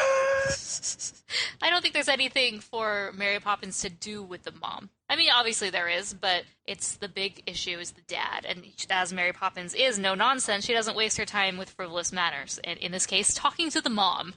S2: I don't think there's anything for Mary Poppins to do with the mom. I mean, obviously there is, but it's the big issue is the dad. And as Mary Poppins is no nonsense, she doesn't waste her time with frivolous matters. And in this case, talking to the mom.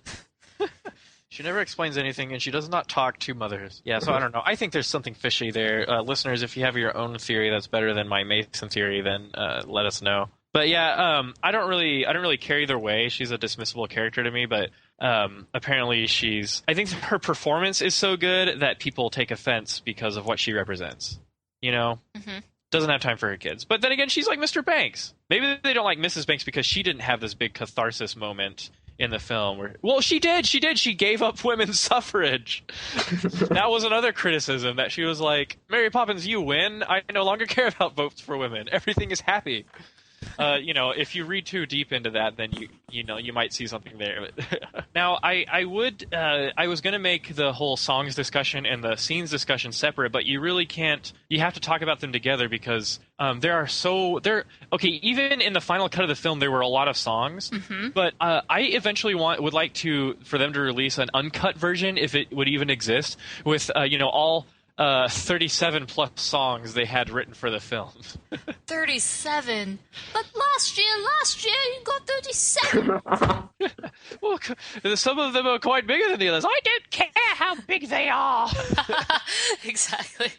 S4: She never explains anything, and she does not talk to mothers. Yeah, so I don't know. I think there's something fishy there. Listeners, if you have your own theory that's better than my Mason theory, then let us know. But yeah, I don't really care either way. She's a dismissible character to me, but apparently I think her performance is so good that people take offense because of what she represents. You know? Mm-hmm. Doesn't have time for her kids. But then again, she's like Mr. Banks. Maybe they don't like Mrs. Banks because she didn't have this big catharsis moment in the film. She did. She gave up women's suffrage. That was another criticism, that she was like, Mary Poppins, you win. I no longer care about votes for women. Everything is happy. You know, if you read too deep into that, then you might see something there. Now, I was going to make the whole songs discussion and the scenes discussion separate, but you really can't. You have to talk about them together because even in the final cut of the film, there were a lot of songs. Mm-hmm. But I eventually would like for them to release an uncut version, if it would even exist, with all 37 plus songs they had written for the film.
S2: 37? But last year you got 37.
S4: Well, some of them are quite bigger than the others. I don't care how big they are.
S2: Exactly.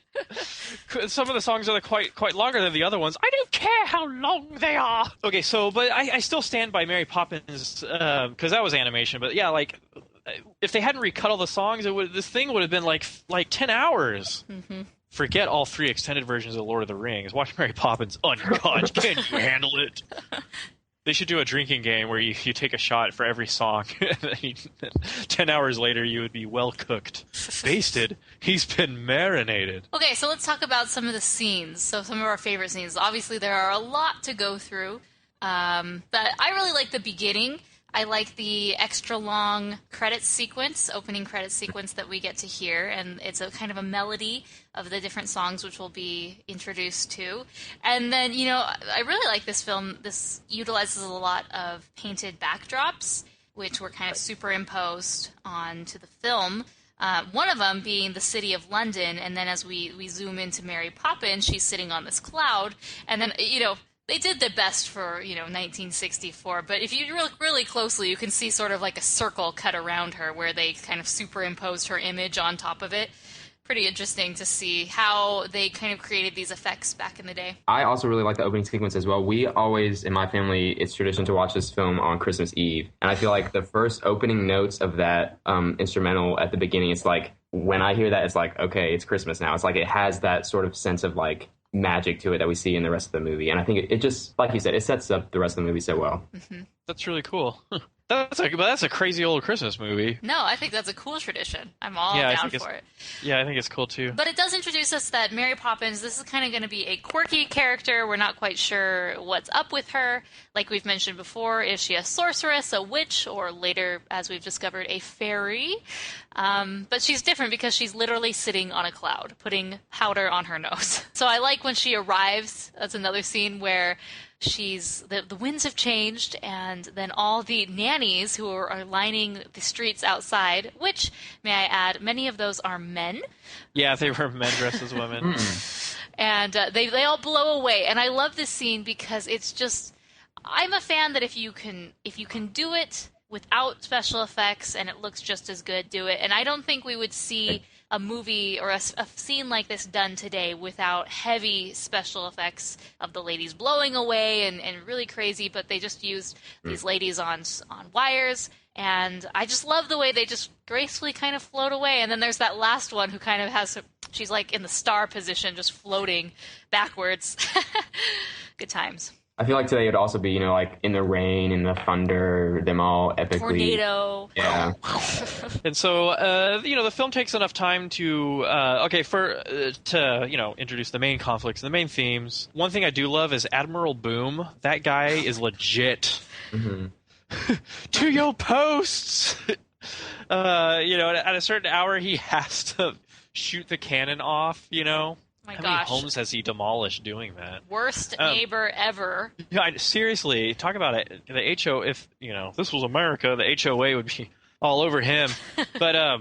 S4: Some of the songs are quite longer than the other ones. I don't care how long they are. Okay, but I still stand by Mary Poppins because that was animation. But yeah, like, if they hadn't recut all the songs, this thing would have been like 10 hours. Mm-hmm. Forget all 3 extended versions of Lord of the Rings. Watch Mary Poppins uncut. Can you handle it? They should do a drinking game where you take a shot for every song. 10 hours later, you would be well cooked. Basted. He's been marinated.
S2: Okay, so let's talk about some of the scenes. So some of our favorite scenes. Obviously, there are a lot to go through. But I really like the beginning. I like the extra long opening credit sequence that we get to hear, and it's a kind of a melody of the different songs which we'll be introduced to. And then, I really like this film. This utilizes a lot of painted backdrops, which were kind of superimposed onto the film. One of them being the city of London, and then as we zoom into Mary Poppins, she's sitting on this cloud, and then, they did their best for, 1964, but if you look really closely, you can see sort of like a circle cut around her where they kind of superimposed her image on top of it. Pretty interesting to see how they kind of created these effects back in the day.
S5: I also really like the opening sequence as well. We always, in my family, it's tradition to watch this film on Christmas Eve, and I feel like the first opening notes of that instrumental at the beginning, it's like, when I hear that, it's like, okay, it's Christmas now. It's like it has that sort of sense of like magic to it that we see in the rest of the movie. And I think it just, like you said, it sets up the rest of the movie so well.
S4: Mm-hmm. That's really cool. That's a crazy old Christmas movie.
S2: No, I think that's a cool tradition. I'm all down for it.
S4: Yeah, I think it's cool too.
S2: But it does introduce us that Mary Poppins, this is kind of going to be a quirky character. We're not quite sure what's up with her. Like we've mentioned before, is she a sorceress, a witch, or later, as we've discovered, a fairy? But she's different because she's literally sitting on a cloud, putting powder on her nose. So I like when she arrives. That's another scene where the winds have changed, and then all the nannies who are lining the streets outside, which, may I add, many of those are men.
S4: Yeah, they were men dressed as women.
S2: And they all blow away. And I love this scene because it's just, I'm a fan that if you can do it without special effects and it looks just as good, do it. And I don't think we would see a movie or a scene like this done today without heavy special effects of the ladies blowing away and really crazy, but they just used these ladies on wires, and I just love the way they just gracefully kind of float away. And then there's that last one who kind of she's like in the star position, just floating backwards. Good times.
S5: I feel like today would also be, like in the rain and the thunder, them all epically.
S2: Tornado.
S5: Yeah.
S4: And so, the film takes enough time to, introduce the main conflicts and the main themes. One thing I do love is Admiral Boom. That guy is legit. Mm-hmm. To your posts! At a certain hour, he has to shoot the cannon off,
S2: My
S4: How
S2: gosh.
S4: many homes has he demolished doing that?
S2: Worst neighbor ever.
S4: Yeah, seriously, talk about it. The HO, if this was America, the HOA would be all over him. But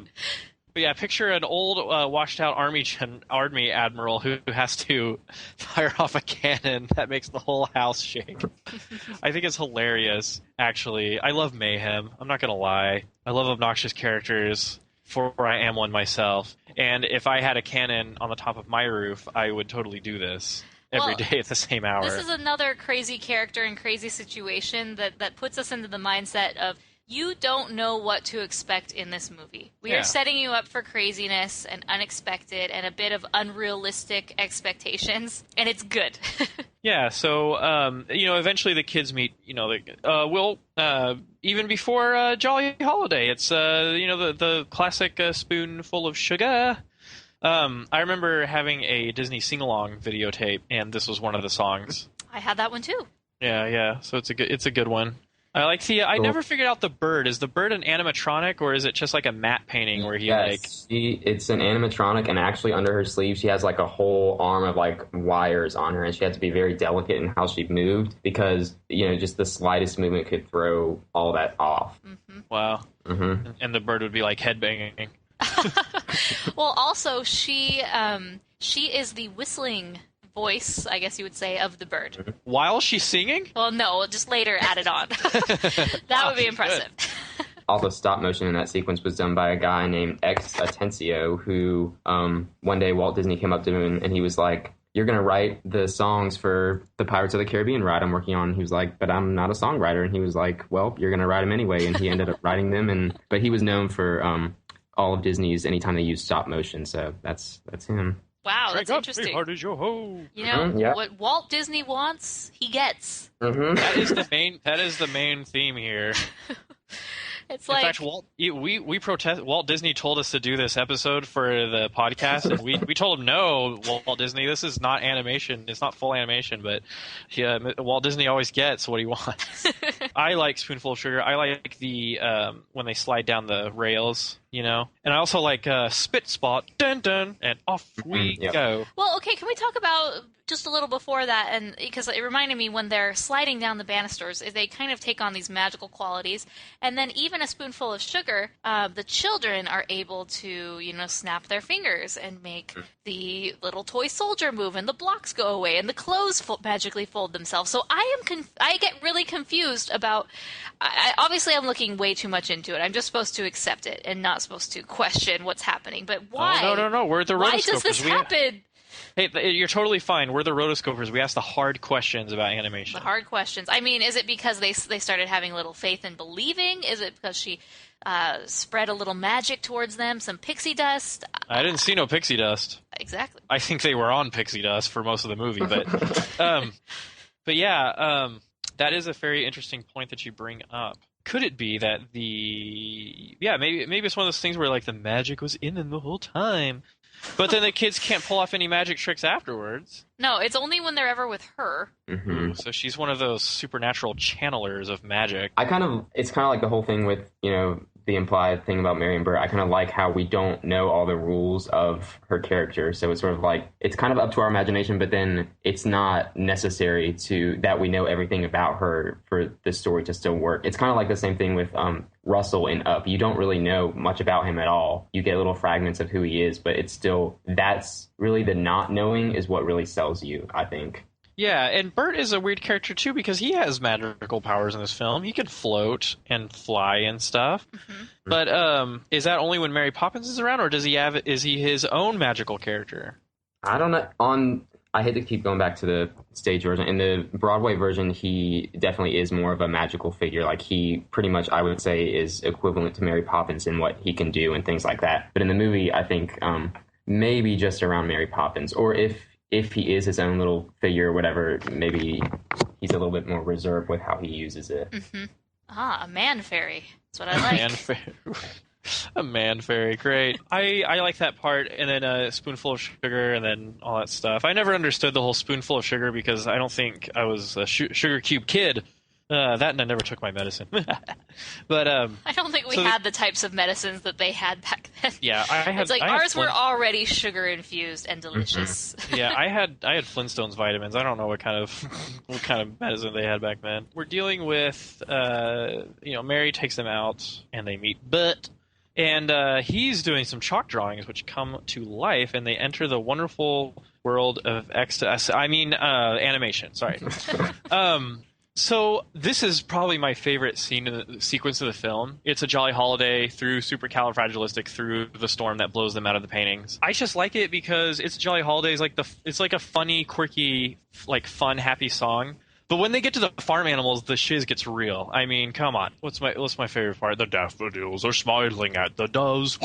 S4: yeah, picture an old, washed-out army admiral who has to fire off a cannon that makes the whole house shake. I think it's hilarious. Actually, I love mayhem. I'm not gonna lie. I love obnoxious characters. For I am one myself. And if I had a cannon on the top of my roof, I would totally do this every day at the same hour.
S2: This is another crazy character and crazy situation that puts us into the mindset of you don't know what to expect in this movie. We are setting you up for craziness and unexpected and a bit of unrealistic expectations, and it's good.
S4: Yeah, so, eventually the kids meet, even before Jolly Holiday. It's, the classic spoonful of sugar. I remember having a Disney sing-along videotape, and this was one of the songs.
S2: I had that one, too.
S4: Yeah, so it's a good one. I like the. I never figured out the bird. Is the bird an animatronic, or is it just like a matte painting where he
S5: it's an animatronic, and actually under her sleeve she has like a whole arm of like wires on her, and she had to be very delicate in how she moved because just the slightest movement could throw all that off.
S2: Mm-hmm.
S4: Wow. Mm-hmm. And the bird would be like headbanging.
S2: Well, also she is the whistling voice, I guess you would say, of the bird.
S4: While she's singing?
S2: Well, no, just later added on. That would be impressive.
S5: Also, stop motion in that sequence was done by a guy named X Atencio, who one day Walt Disney came up to him and he was like, "You're going to write the songs for the Pirates of the Caribbean ride I'm working on." And he was like, "But I'm not a songwriter." And he was like, "Well, you're going to write them anyway." And he ended up writing them. But he was known for all of Disney's anytime they used stop motion. So that's him.
S2: Wow, that's interesting.
S4: Hard as your hoe.
S2: What Walt Disney wants, he gets.
S5: Mm-hmm.
S4: That is the main theme here.
S2: It's
S4: in
S2: like,
S4: fact, we protest. Walt Disney told us to do this episode for the podcast, and we told him no. Walt Disney, this is not animation. It's not full animation, but Walt Disney always gets what he wants. I like Spoonful of Sugar. I like the when they slide down the rails, and I also like Spit Spot, dun dun, and off we go.
S2: Well, okay, can we talk about just a little before that, and because it reminded me when they're sliding down the banisters, they kind of take on these magical qualities, and then even a spoonful of sugar, the children are able to, snap their fingers and make the little toy soldier move, and the blocks go away, and the clothes magically fold themselves. So I get really confused about. Obviously, I'm looking way too much into it. I'm just supposed to accept it and not supposed to question what's happening. But why?
S4: Oh, no. We're the
S2: Why
S4: rotoscopers.
S2: does this happen?
S4: Hey, you're totally fine. We're the rotoscopers. We ask the hard questions about animation.
S2: The hard questions. I mean, is it because they started having a little faith and believing? Is it because she spread a little magic towards them, some pixie dust?
S4: I didn't see no pixie dust.
S2: Exactly.
S4: I think they were on pixie dust for most of the movie, but yeah, that is a very interesting point that you bring up. could it be that maybe it's one of those things where like the magic was in them the whole time, but then the kids can't pull off any magic tricks afterwards.
S2: No, it's only when they're ever with her.
S5: Mm-hmm.
S4: So she's one of those supernatural channelers of magic.
S5: It's kind of like the whole thing with, the implied thing about Mary and Bert. I kind of like how we don't know all the rules of her character. So it's sort of like, it's kind of up to our imagination, but then it's not necessary that we know everything about her for the story to still work. It's kind of like the same thing with Russell in Up. You don't really know much about him at all. You get little fragments of who he is, but it's still, that's really the not knowing is what really sells you, I think.
S4: Yeah, and Bert is a weird character too because he has magical powers in this film. He can float and fly and stuff.
S2: Mm-hmm.
S4: But is that only when Mary Poppins is around, or is he his own magical character?
S5: I don't know. I hate to keep going back to the stage version. In the Broadway version, he definitely is more of a magical figure. Like, he pretty much, I would say, is equivalent to Mary Poppins in what he can do and things like that. But in the movie, I think maybe just around Mary Poppins, or if he is his own little figure or whatever, maybe he's a little bit more reserved with how he uses it.
S2: Mm-hmm. A man fairy. That's what I like.
S4: A man fairy, great. I like that part, and then a spoonful of sugar, and then all that stuff. I never understood the whole spoonful of sugar because I don't think I was a sugar cube kid. That and I never took my medicine. But
S2: I don't think we had the types of medicines that they had back then.
S4: Yeah,
S2: it's like ours were already sugar infused and delicious.
S4: Mm-hmm. Yeah, I had Flintstones vitamins. I don't know what kind of medicine they had back then. We're dealing with Mary takes them out and they meet Bert, and he's doing some chalk drawings which come to life, and they enter the wonderful world of animation. Sorry. So this is probably my favorite sequence of the film. It's a jolly holiday through supercalifragilistic through the storm that blows them out of the paintings. I just like it because it's jolly holidays. It's like a funny, quirky, like fun, happy song. But when they get to the farm animals, the shiz gets real. I mean, come on. What's my favorite part? The daffodils are smiling at the doves.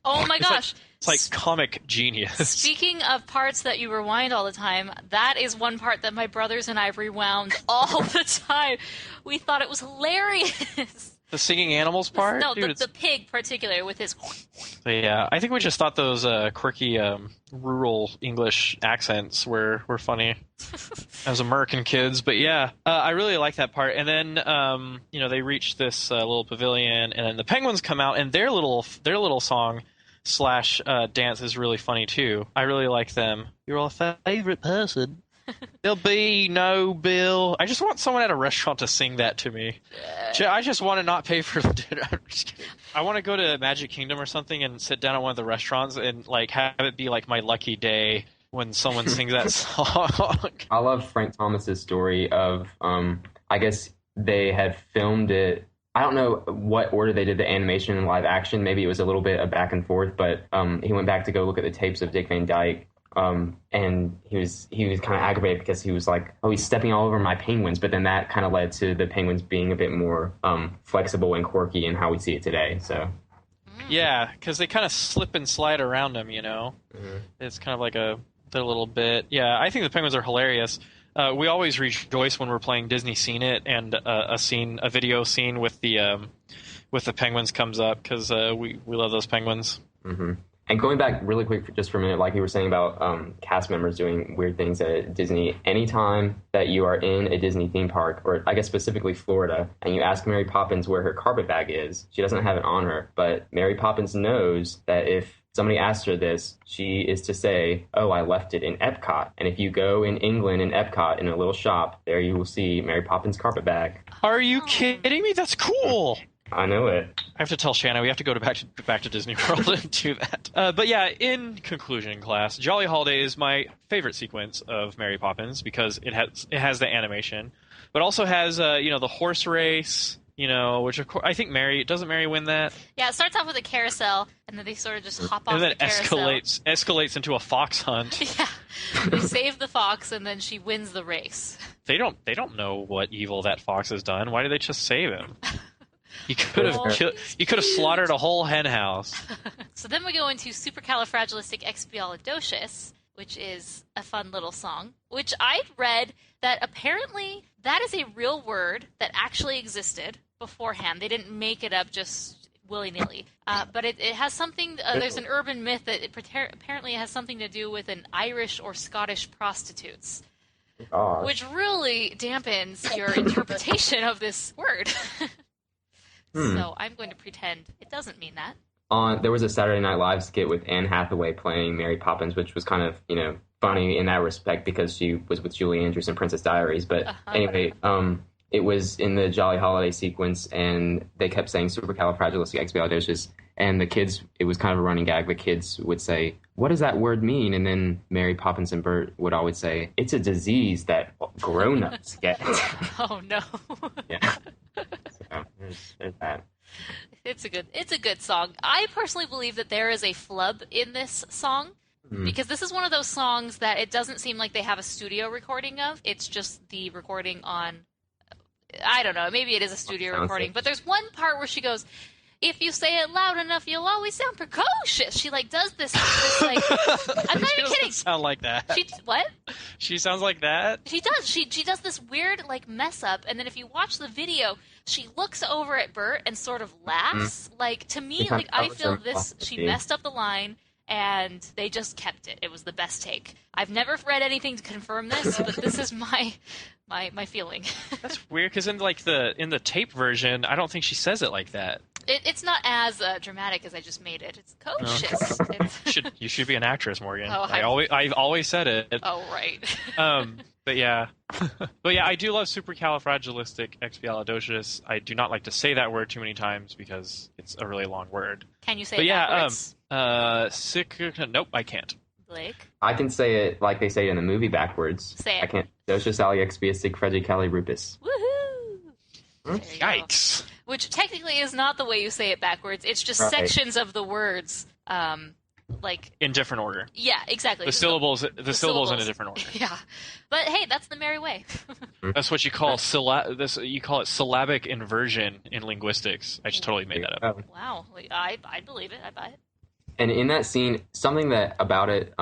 S2: Oh my gosh.
S4: It's like comic genius.
S2: Speaking of parts that you rewind all the time, that is one part that my brothers and I rewound all the time. We thought it was hilarious.
S4: The singing animals part?
S2: No,
S4: Dude,
S2: the pig particular with his...
S4: Yeah, I think we just thought those quirky rural English accents were funny as American kids. But yeah, I really like that part. And then, they reach this little pavilion, and then the penguins come out, and their little song / dance is really funny too. I really like them. You're our favorite person. There'll be no bill. I just want someone at a restaurant to sing that to me. I just want to not pay for the dinner. I'm just kidding. I want to go to Magic Kingdom or something and sit down at one of the restaurants and like have it be like my lucky day when someone sings that song.
S5: I love Frank Thomas's story of I guess they had filmed it. I don't know what order they did the animation and live action. Maybe it was a little bit of back and forth, but he went back to go look at the tapes of Dick Van Dyke. And he was kind of aggravated because he was like, oh, he's stepping all over my penguins. But then that kind of led to the penguins being a bit more flexible and quirky in how we see it today. So
S4: yeah, because they kind of slip and slide around them, Mm-hmm. It's kind of like a little bit. Yeah, I think the penguins are hilarious. We always rejoice when we're playing Disney Scene It and a video scene with the penguins comes up because we love those penguins.
S5: Mm-hmm. And going back really quick just for a minute, like you were saying about cast members doing weird things at Disney, anytime that you are in a Disney theme park, or I guess specifically Florida, and you ask Mary Poppins where her carpet bag is, she doesn't have it on her. But Mary Poppins knows that if somebody asks her this, she is to say, oh, I left it in Epcot. And if you go in England in Epcot in a little shop, there you will see Mary Poppins' carpet bag.
S4: Are you kidding me? That's cool.
S5: I know it.
S4: I have to tell Shanna we have to go back to Disney World and do that. But yeah, in conclusion, class, Jolly Holiday is my favorite sequence of Mary Poppins because it has the animation, but also has the horse race. Which of course I think doesn't Mary win that?
S2: Yeah, it starts off with a carousel, and then they sort of just hop off
S4: the
S2: carousel.
S4: And then escalates into a fox hunt.
S2: Yeah, they save the fox, and then she wins the race.
S4: They don't know what evil that fox has done. Why did they just save him? He could have slaughtered a whole hen house.
S2: So then we go into Supercalifragilisticexpialidocious, which is a fun little song, which I read that apparently that is a real word that actually existed beforehand. They didn't make it up just willy-nilly. But it has something, there's an urban myth that apparently has something to do with an Irish or Scottish prostitutes. Which really dampens your interpretation of this word. So I'm going to pretend it doesn't mean that.
S5: There was a Saturday Night Live skit with Anne Hathaway playing Mary Poppins, which was kind of, funny in that respect because she was with Julie Andrews in Princess Diaries. But anyway, it was in the Jolly Holiday sequence, and they kept saying supercalifragilisticexpialidocious, and the kids, it was kind of a running gag. The kids would say, "What does that word mean?" And then Mary Poppins and Bert would always say, "It's a disease that grown-ups get."
S2: Oh, no.
S5: Yeah. So, there's that.
S2: It's a good song. I personally believe that there is a flub in this song because this is one of those songs that it doesn't seem like they have a studio recording of. It's just the recording on, I don't know, maybe it is a studio recording, but there's one part where she goes, "If you say it loud enough, you'll always sound precocious." She does this like, I'm not even kidding.
S4: Sound like that.
S2: What?
S4: She sounds like that?
S2: She does. She does this weird mess up, and then if you watch the video, she looks over at Bert and sort of laughs. To me, I feel this. She messed up the line, and they just kept it. It was the best take. I've never read anything to confirm this, but this is my feeling. That's
S4: weird because in the tape version, I don't think she says it like that.
S2: It's not as dramatic as I just made it. It's cautious.
S4: You should be an actress, Morgan.
S2: Oh,
S4: I've always said it.
S2: Oh, right.
S4: But yeah, I do love supercalifragilisticexpialidocious. I do not like to say that word too many times because it's a really long word.
S2: Can you say it backwards?
S4: Nope, I can't.
S2: Blake?
S5: I can say it like they say it in the movie backwards.
S2: Say it.
S5: I can't. Docious aliexpiasticfregicalirupus.
S2: Woohoo!
S4: Yikes.
S2: Which technically is not the way you say it backwards. It's just sections of the words,
S4: in different order.
S2: Yeah, exactly.
S4: The syllables in a different order.
S2: Yeah, but hey, that's the merry way.
S4: That's what you call you call it syllabic inversion in linguistics. I just totally made that up.
S2: Wow, I believe it. I buy it.
S5: And in that scene, something that about it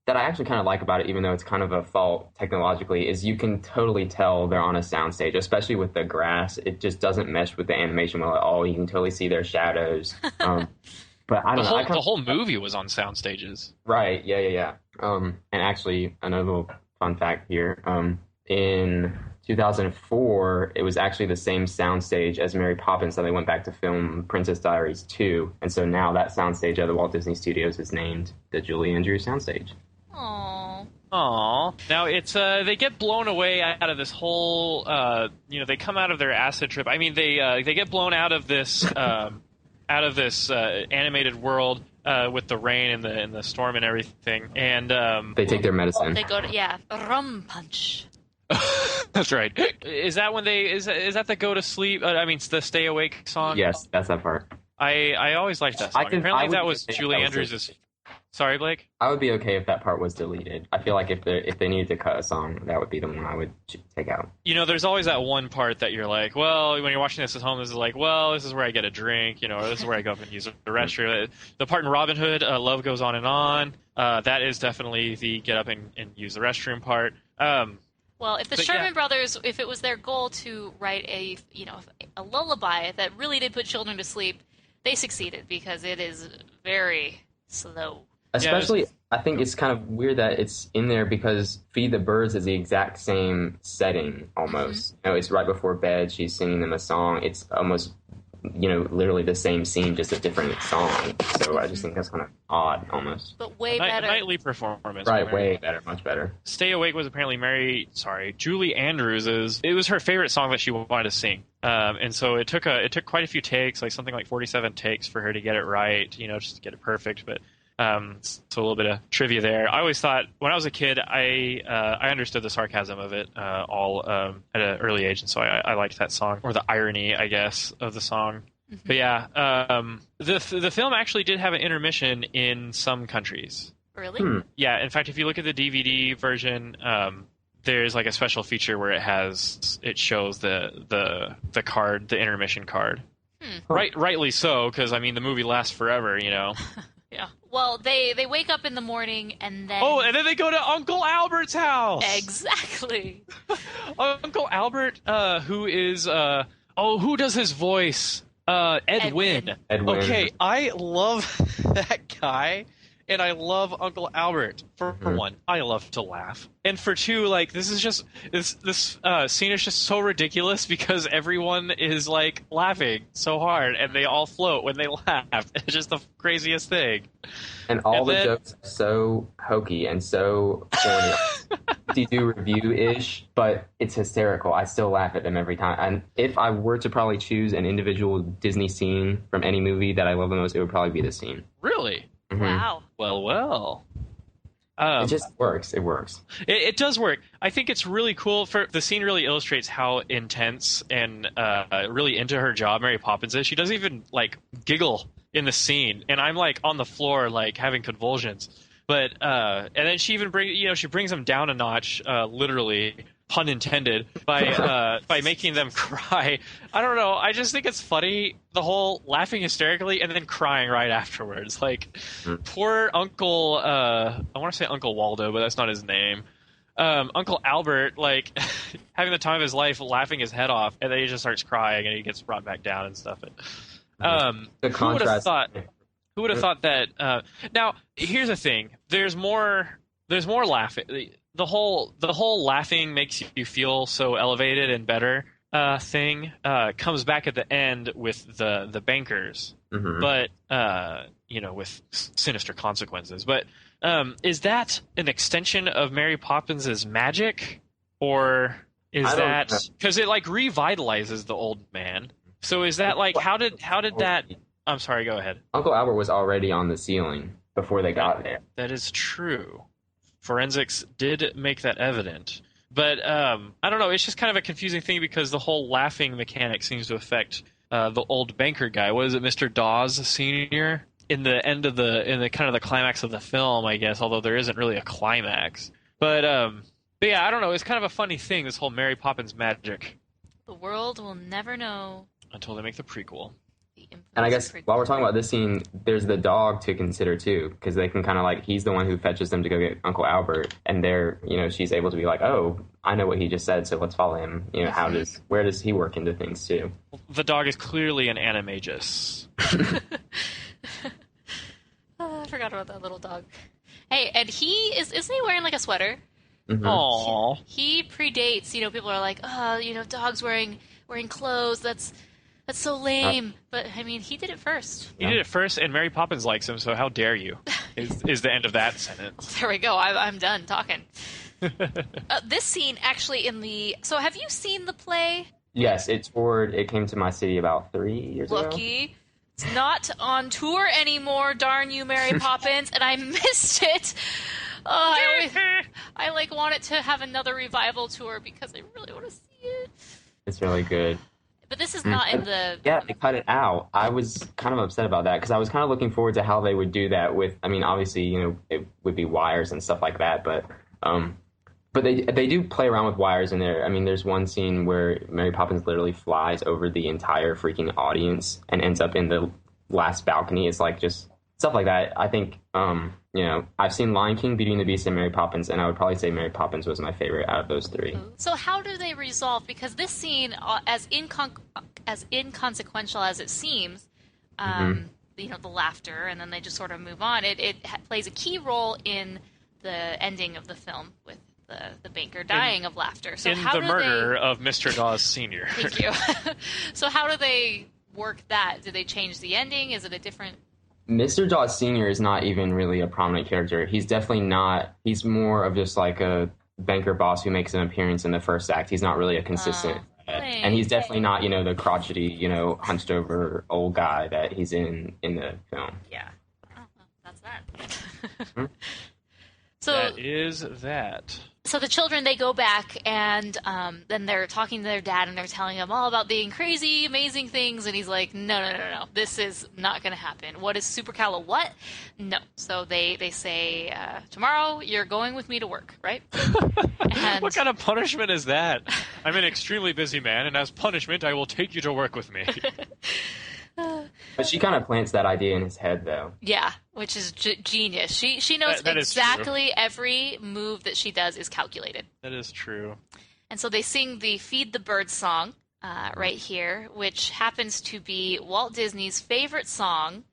S5: that I actually kind of like about it, even though it's kind of a fault technologically, is you can totally tell they're on a soundstage, especially with the grass. It just doesn't mesh with the animation well at all. You can totally see their shadows. But I don't know.
S4: The whole movie was on sound stages.
S5: Right. Yeah. And actually, another little fun fact here. In 2004, it was actually the same soundstage as Mary Poppins, so they went back to film Princess Diaries 2. And so now that soundstage at the Walt Disney Studios is named the Julie Andrews soundstage.
S2: Aww.
S4: Now it's they get blown away out of this whole they come out of their acid trip. I mean they get blown out of this animated world with the rain and the storm and everything, and
S5: they take their medicine.
S2: They go to rum punch.
S4: That's right. Is that when is that the go to sleep? The stay awake song?
S5: Yes, that's that part.
S4: I always liked that song. Apparently that was Julie Andrews'. Sorry, Blake?
S5: I would be okay if that part was deleted. I feel like if they needed to cut a song, that would be the one I would take out.
S4: There's always that one part that you're like, well, when you're watching this at home, this is like, well, this is where I get a drink, or this is where I go up and use the restroom. The part in Robin Hood, Love Goes On and On, that is definitely the get up and use the restroom part.
S2: Well, if the Sherman Brothers, if it was their goal to write a lullaby that really did put children to sleep, they succeeded because it is very slow.
S5: Especially, I think it's kind of weird that it's in there because Feed the Birds is the exact same setting, almost. Mm-hmm. It's right before bed, she's singing them a song. It's almost, literally the same scene, just a different song. So I just think that's kind of odd, almost.
S2: But way better.
S4: Nightly performance.
S5: Right, way better, much better.
S4: Stay Awake was apparently Julie Andrews'. It was her favorite song that she wanted to sing. And so it took quite a few takes, something like 47 takes for her to get it right, just to get it perfect. But so a little bit of trivia there. I always thought when I was a kid, I understood the sarcasm of it all at an early age, and so I liked that song, or the irony, I guess, of the song. Mm-hmm. But yeah, the film actually did have an intermission in some countries.
S2: Really?
S4: Yeah. In fact, if you look at the DVD version, there's a special feature where it shows the card, the intermission card. Rightly so, because the movie lasts forever,
S2: Yeah. Well, they wake up in the morning and then...
S4: Oh, and then they go to Uncle Albert's house!
S2: Exactly.
S4: Uncle Albert, who is... Oh, who does his voice? Ed Wynn.
S5: Ed Wynn.
S4: Okay, I love that guy, and I love Uncle Albert. For one, I love to laugh, and for two, like this is just this scene is just so ridiculous because everyone is like laughing so hard, and they all float when they laugh. It's just the craziest thing.
S5: And all the jokes are so hokey and so corny. Do review-ish, but it's hysterical. I still laugh at them every time. And if I were to probably choose an individual Disney scene from any movie that I love the most, it would probably be this scene.
S4: Really?
S5: Mm-hmm.
S2: Wow.
S4: Well.
S5: It just works. It works.
S4: It does work. I think it's really cool. The scene really illustrates how intense and really into her job Mary Poppins is. She doesn't even like giggle in the scene, and I'm like on the floor like having convulsions. But and then she even brings them down a notch, literally, pun intended, by making them cry. I don't know. I just think it's funny, the whole laughing hysterically and then crying right afterwards. Like, poor Uncle, I want to say Uncle Waldo, but that's not his name. Uncle Albert, like, having the time of his life, laughing his head off, and then he just starts crying and he gets brought back down and stuff.
S5: The contrast.
S4: Who would have thought that? Now, here's the thing. There's more laughing. The whole laughing makes you feel so elevated and better thing comes back at the end with the bankers, but with sinister consequences. But is that an extension of Mary Poppins' magic, or is that because it like revitalizes the old man? So is that like how did that? I'm sorry, go ahead.
S5: Uncle Albert was already on the ceiling before they got there.
S4: That is true. Forensics did make that evident. But I don't know, it's just kind of a confusing thing because the whole laughing mechanic seems to affect the old banker guy. What is it, Mr. Dawes Sr.? In the end of in the kind of the climax of the film, I guess, although there isn't really a climax. But yeah, I don't know, it's kind of a funny thing, this whole Mary Poppins magic.
S2: The world will never know.
S4: Until they make the prequel.
S5: And I guess while we're talking about this scene, there's the dog to consider too, because they can kind of like, he's the one who fetches them to go get Uncle Albert, and she's able to be like, oh, I know what he just said, so let's follow him. Where does he work into things too?
S4: The dog is clearly an animagus.
S2: I forgot about that little dog. Hey, and isn't he wearing like a sweater?
S5: Mm-hmm.
S4: Aww.
S2: He predates, people are like, dogs wearing clothes, that's so lame. But, I mean, he did it first.
S4: He did it first, and Mary Poppins likes him, so how dare you, is the end of that sentence.
S2: There we go. I'm done talking. This scene, actually, so have you seen the play?
S5: Yes, it came to my city about 3 years ago.
S2: Looky. It's not on tour anymore, darn you, Mary Poppins, and I missed it. I want it to have another revival tour because I really want to see it.
S5: It's really good.
S2: But this is not in the...
S5: Yeah, they cut it out. I was kind of upset about that because I was kind of looking forward to how they would do that with... I mean, obviously, it would be wires and stuff like that, but they do play around with wires in there. I mean, there's one scene where Mary Poppins literally flies over the entire freaking audience and ends up in the last balcony. It's like just stuff like that. I think, I've seen Lion King, Beauty and the Beast, and Mary Poppins, and I would probably say Mary Poppins was my favorite out of those three.
S2: So how do they resolve? Because this scene, as inconsequential as it seems, the laughter, and then they just sort of move on, it plays a key role in the ending of the film with the banker dying of laughter. So
S4: in the murder of Mr. Dawes Sr.
S2: Thank you. So how do they work that? Do they change the ending? Is it a different...
S5: Mr. Dawes Sr. is not even really a prominent character. He's definitely not. He's more of just like a banker boss who makes an appearance in the first act. He's not really a consistent. And he's definitely not, the crotchety, hunched over old guy that he's in the film.
S2: Yeah. Oh, that's that. So
S4: that is that.
S2: So the children, they go back, and then they're talking to their dad, and they're telling him all about being crazy, amazing things, and he's like, no, this is not going to happen. What is supercalo? What? No. So they say, tomorrow you're going with me to work, right? And
S4: what kind of punishment is that? I'm an extremely busy man, and as punishment, I will take you to work with me.
S5: But she kind of plants that idea in his head, though.
S2: Yeah, which is genius. She knows
S4: that
S2: exactly every move that she does is calculated.
S4: That is true.
S2: And so they sing the Feed the Birds song, right here, which happens to be Walt Disney's favorite song.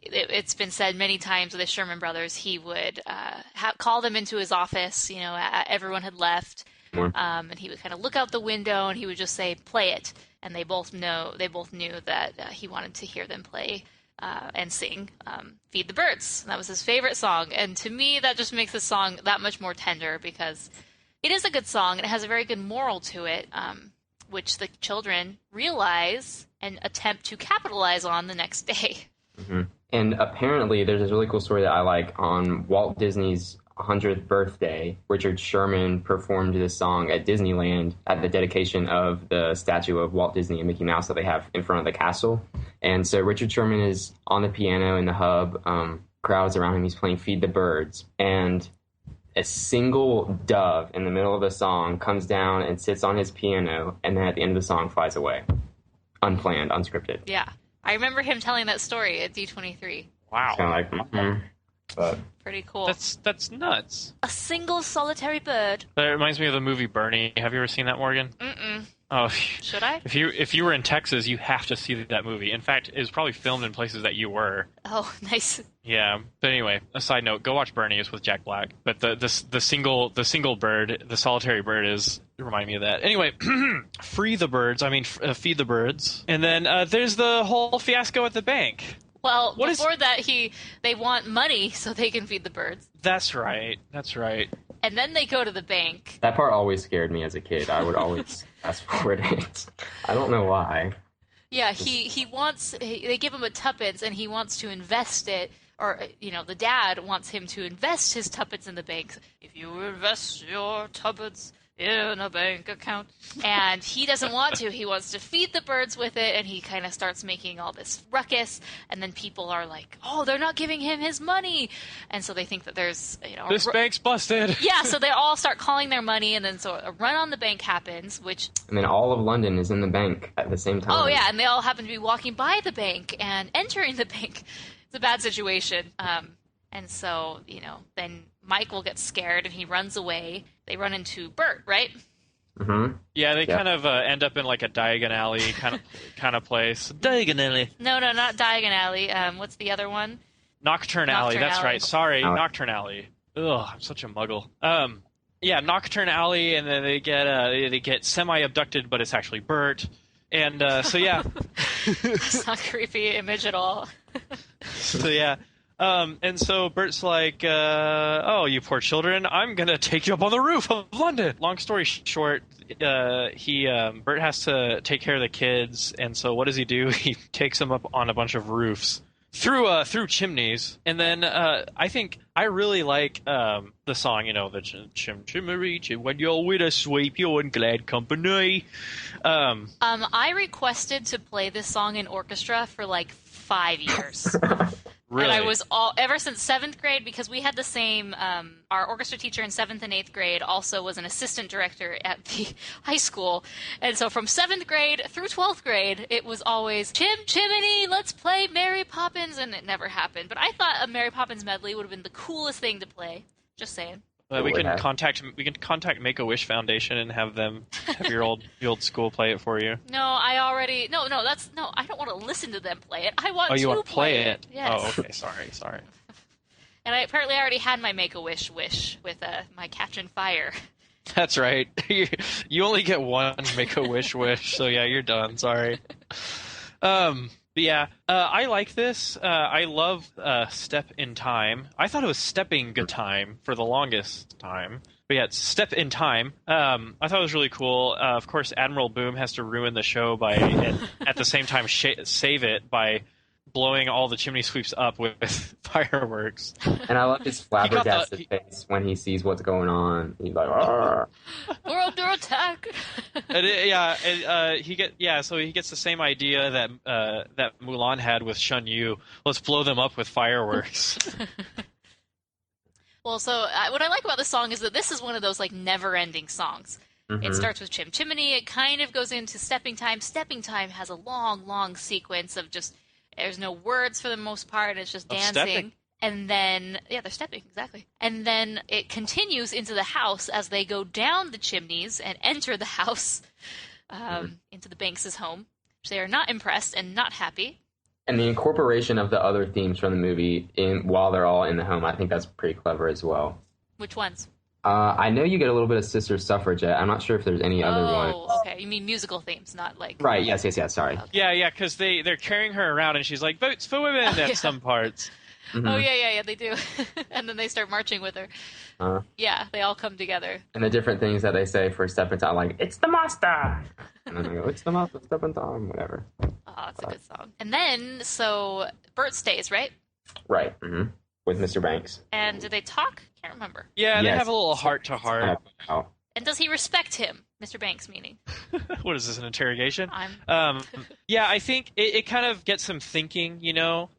S2: It's been said many times with the Sherman Brothers, he would call them into his office, everyone had left, and he would kind of look out the window and he would just say, "Play it." And they both knew that he wanted to hear them play and sing Feed the Birds. That was his favorite song. And to me, that just makes the song that much more tender because it is a good song and it has a very good moral to it, which the children realize and attempt to capitalize on the next day.
S5: And apparently there's this really cool story that I like. On Walt Disney's 100th birthday, Richard Sherman performed this song at Disneyland at the dedication of the statue of Walt Disney and Mickey Mouse that they have in front of the castle. And so Richard Sherman is on the piano in the hub, crowds around him, he's playing Feed the Birds, and a single dove in the middle of the song comes down and sits on his piano, and then at the end of the song flies away. Unplanned, unscripted.
S2: Yeah. I remember him telling that story at D23.
S4: Wow.
S5: Kind of like, but
S2: Pretty cool.
S4: That's nuts.
S2: A single solitary bird.
S4: That reminds me of the movie Bernie. Have you ever seen that, Morgan?
S2: Mm-mm.
S4: Oh,
S2: Should I?
S4: if you were in Texas, you have to see that movie. In fact, it was probably filmed in places that you were.
S2: Oh, nice.
S4: Yeah, but anyway, a side note: go watch Bernie. It's with Jack Black. But the single bird, the solitary bird, is remind me of that. Anyway, feed the birds, and then there's the whole fiasco at the bank.
S2: Well, before that, they want money so they can feed the birds.
S4: That's right.
S2: And then they go to the bank.
S5: that part always scared me as a kid. I would always fast forward it. I don't know why.
S2: Yeah, they give him a tuppence and he wants to invest it, or, the dad wants him to invest his tuppence in the bank. If you invest your tuppence in a bank account. And he doesn't want to. He wants to feed the birds with it, and he kind of starts making all this ruckus, and then people are like, oh, they're not giving him his money. And so they think that there's,
S4: this bank's busted.
S2: Yeah, so they all start calling their money, and then so a run on the bank happens,
S5: And then all of London is in the bank at the same time.
S2: Oh, yeah, and they all happen to be walking by the bank and entering the bank. It's a bad situation. And so, then Michael gets scared and he runs away. They run into Bert, right?
S5: Mm-hmm.
S4: Yeah, they kind of end up in like a Diagon Alley kind of place. Diagon Alley.
S2: No, not Diagon Alley. What's the other one?
S4: Nocturne Alley. That's
S2: Alley.
S4: right. Sorry, Nocturne Alley. Ugh, I'm such a muggle. Yeah, Nocturne Alley, and then they get semi-abducted, but it's actually Bert. And so yeah.
S2: It's not a creepy image at all.
S4: So yeah. And so Bert's like, oh, you poor children, I'm going to take you up on the roof of London. Long story short, Bert has to take care of the kids, and so what does he do? He takes them up on a bunch of roofs through chimneys. And then I think I really like the song, the chim when you're with us, sweep, you're in glad company.
S2: I requested to play this song in orchestra for like 5 years.
S4: Really?
S2: And I was ever since 7th grade, because we had the same, our orchestra teacher in 7th and 8th grade also was an assistant director at the high school. And so from 7th grade through 12th grade, it was always, Chimney, let's play Mary Poppins. And it never happened. But I thought a Mary Poppins medley would have been the coolest thing to play. Just saying.
S4: We can contact Make-A-Wish Foundation and have your old school play it for you.
S2: No, I don't want to listen to them play it. I want
S4: you
S2: to
S4: want to play it?
S2: Yes.
S4: Oh, okay. Sorry.
S2: And I already had my Make-A-Wish wish with my Catchin' Fire.
S4: That's right. You only get one Make-A-Wish wish, so yeah, you're done. Sorry. But yeah, I like this. I love Step in Time. I thought it was Stepping Time for the longest time. But yeah, it's Step in Time. I thought it was really cool. Of course, Admiral Boom has to ruin the show by, and at the same time, save it by blowing all the chimney sweeps up with fireworks.
S5: And I love his flabbergasted face when he sees what's going on. He's like, "Arr."
S2: We're under attack.
S4: So he gets the same idea that Mulan had with Shun Yu. Let's blow them up with fireworks.
S2: Well, so what I like about this song is that this is one of those like never-ending songs. Mm-hmm. It starts with Chim Chimney. It kind of goes into Stepping Time. Stepping Time has a long, long sequence of just, there's no words for the most part. It's just dancing.
S4: Stepping.
S2: And then, they're stepping, exactly. And then it continues into the house as they go down the chimneys and enter the house. into the Banks' home. They are not impressed and not happy.
S5: And the incorporation of the other themes from the movie while they're all in the home, I think that's pretty clever as well.
S2: Which ones?
S5: I know you get a little bit of Sister Suffragette. I'm not sure if there's any other ones.
S2: Oh, okay. You mean musical themes, not like...
S5: Right, yes, sorry.
S2: Okay.
S4: Yeah, because they're carrying her around, and she's like, votes for women at some parts.
S5: Mm-hmm.
S2: Oh, yeah, they do. And then they start marching with her. Yeah, they all come together.
S5: And the different things that they say for Step in Time, like, it's the master! And then they go, it's the master, Step in Time, whatever.
S2: Oh, it's a good song. And then, so, Bert stays, right?
S5: Right, with Mr. Banks.
S2: And do they talk? Can't remember.
S4: Yeah,
S5: Yes.
S4: They have a little heart-to-heart.
S2: And does he respect him? Mr. Banks, meaning?
S4: What is this, an interrogation?
S2: I'm...
S4: Yeah, I think it kind of gets some thinking,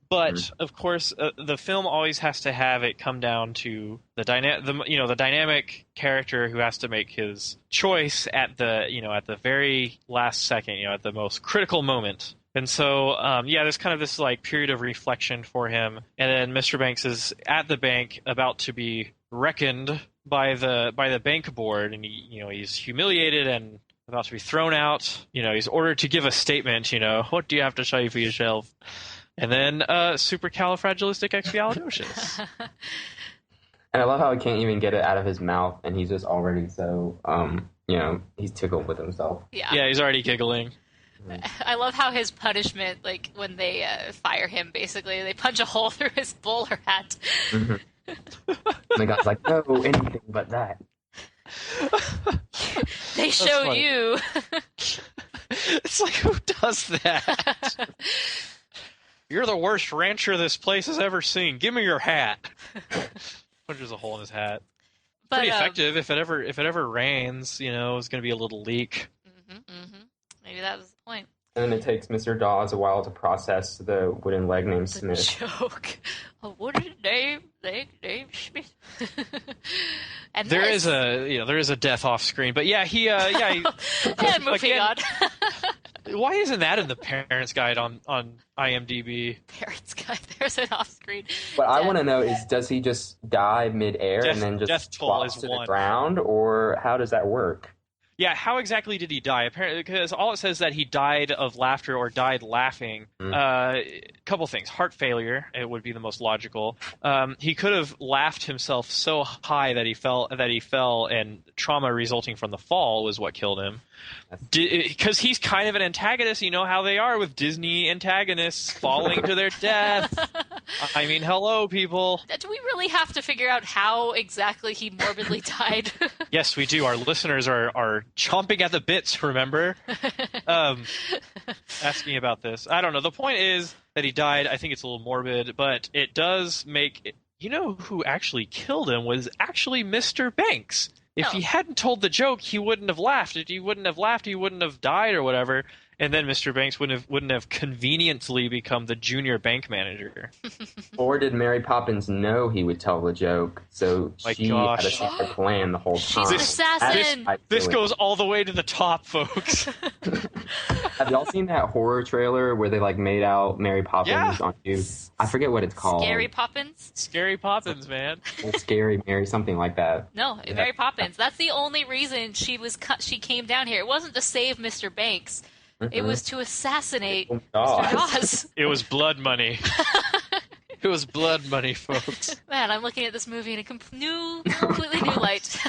S4: but of course the film always has to have it come down to the dynamic character who has to make his choice at the very last second, at the most critical moment. And so, there's kind of this like period of reflection for him, and then Mr. Banks is at the bank about to be reckoned by the bank board, and he's humiliated and about to be thrown out. He's ordered to give a statement. What do you have to show for yourself? And then supercalifragilisticexpialidocious.
S5: And I love how he can't even get it out of his mouth, and he's just already so he's tickled with himself.
S4: Yeah, he's already giggling.
S2: I love how his punishment, like when they fire him, basically they punch a hole through his bowler hat.
S5: And the guy's like, no, anything but that.
S2: They showed you.
S4: It's like, who does that? You're the worst rancher this place has ever seen. Give me your hat. Punches a hole in his hat.
S2: But,
S4: pretty effective. If it ever rains, it's going to be a little leak.
S2: Maybe that was the point.
S5: And then it takes Mr. Dawes a while to process the wooden leg named Smith.
S2: Joke. A wooden leg named Smith. And
S4: there is a death off screen, but he
S2: and moving on.
S4: Why isn't that in the Parents Guide on IMDb?
S2: Parents Guide. There's an off screen.
S5: What I want to know is, does he just die midair and then just
S4: flops
S5: to the ground, or how does that work?
S4: Yeah, how exactly did he die? Apparently, because all it says is that he died of laughter or died laughing. Couple things. Heart failure, it would be the most logical. He could have laughed himself so high that he fell, and trauma resulting from the fall was what killed him. Because he's kind of an antagonist. You know how they are with Disney antagonists falling to their death. I mean, hello, people.
S2: Do we really have to figure out how exactly he morbidly died?
S4: Yes, we do. Our listeners are chomping at the bits, remember? Asking about this. I don't know. The point is that he died. I think it's a little morbid, but it does make... who actually killed him was actually Mr. Banks. If he hadn't told the joke, he wouldn't have laughed. If he wouldn't have laughed, he wouldn't have died or whatever. And then Mr. Banks wouldn't have conveniently become the junior bank manager.
S5: Or did Mary Poppins know he would tell the joke, so she had a secret plan the whole time?
S2: She's an assassin!
S4: This goes all the way to the top, folks.
S5: Have y'all seen that horror trailer where they made out Mary Poppins on you? I forget what it's called.
S2: Scary Poppins?
S4: Scary Poppins, man.
S5: Scary Mary, something like that.
S2: No, Mary Poppins. That's the only reason she came down here. It wasn't to save Mr. Banks. It was to assassinate Mr. Dawes.
S4: It was blood money. It was blood money, folks.
S2: Man, I'm looking at this movie in a completely new light.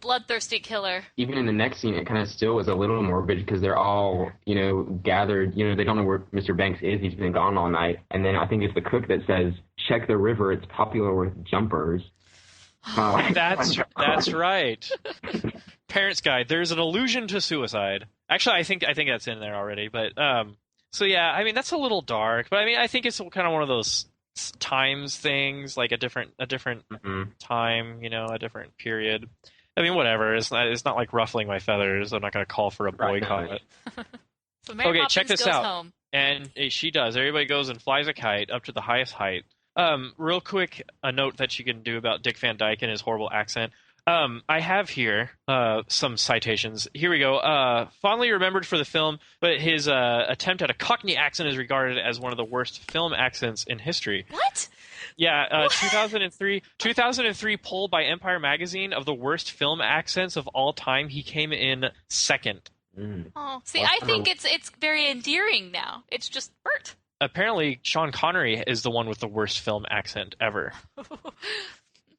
S2: Bloodthirsty killer.
S5: Even in the next scene, it kind of still was a little morbid because they're all, gathered. They don't know where Mr. Banks is. He's been gone all night. And then I think it's the cook that says, check the river. It's popular with jumpers.
S4: That's right. Parents Guide. There's an allusion to suicide. Actually, I think that's in there already. But so yeah, I mean that's a little dark. But I mean I think it's kind of one of those times things, like a different time, a different period. I mean, whatever. It's not like ruffling my feathers. I'm not going to call for a boycott.
S2: So Mary Poppins
S4: check this
S2: goes
S4: out.
S2: Home.
S4: And she does. Everybody goes and flies a kite up to the highest height. Real quick, a note that you can do about Dick Van Dyke and his horrible accent. I have here some citations. Here we go. Fondly remembered for the film, but his attempt at a Cockney accent is regarded as one of the worst film accents in history.
S2: What?
S4: Yeah, 2003 poll by Empire Magazine of the worst film accents of all time. He came in second.
S2: Oh, see, I think it's very endearing now. It's just Bert.
S4: Apparently, Sean Connery is the one with the worst film accent ever.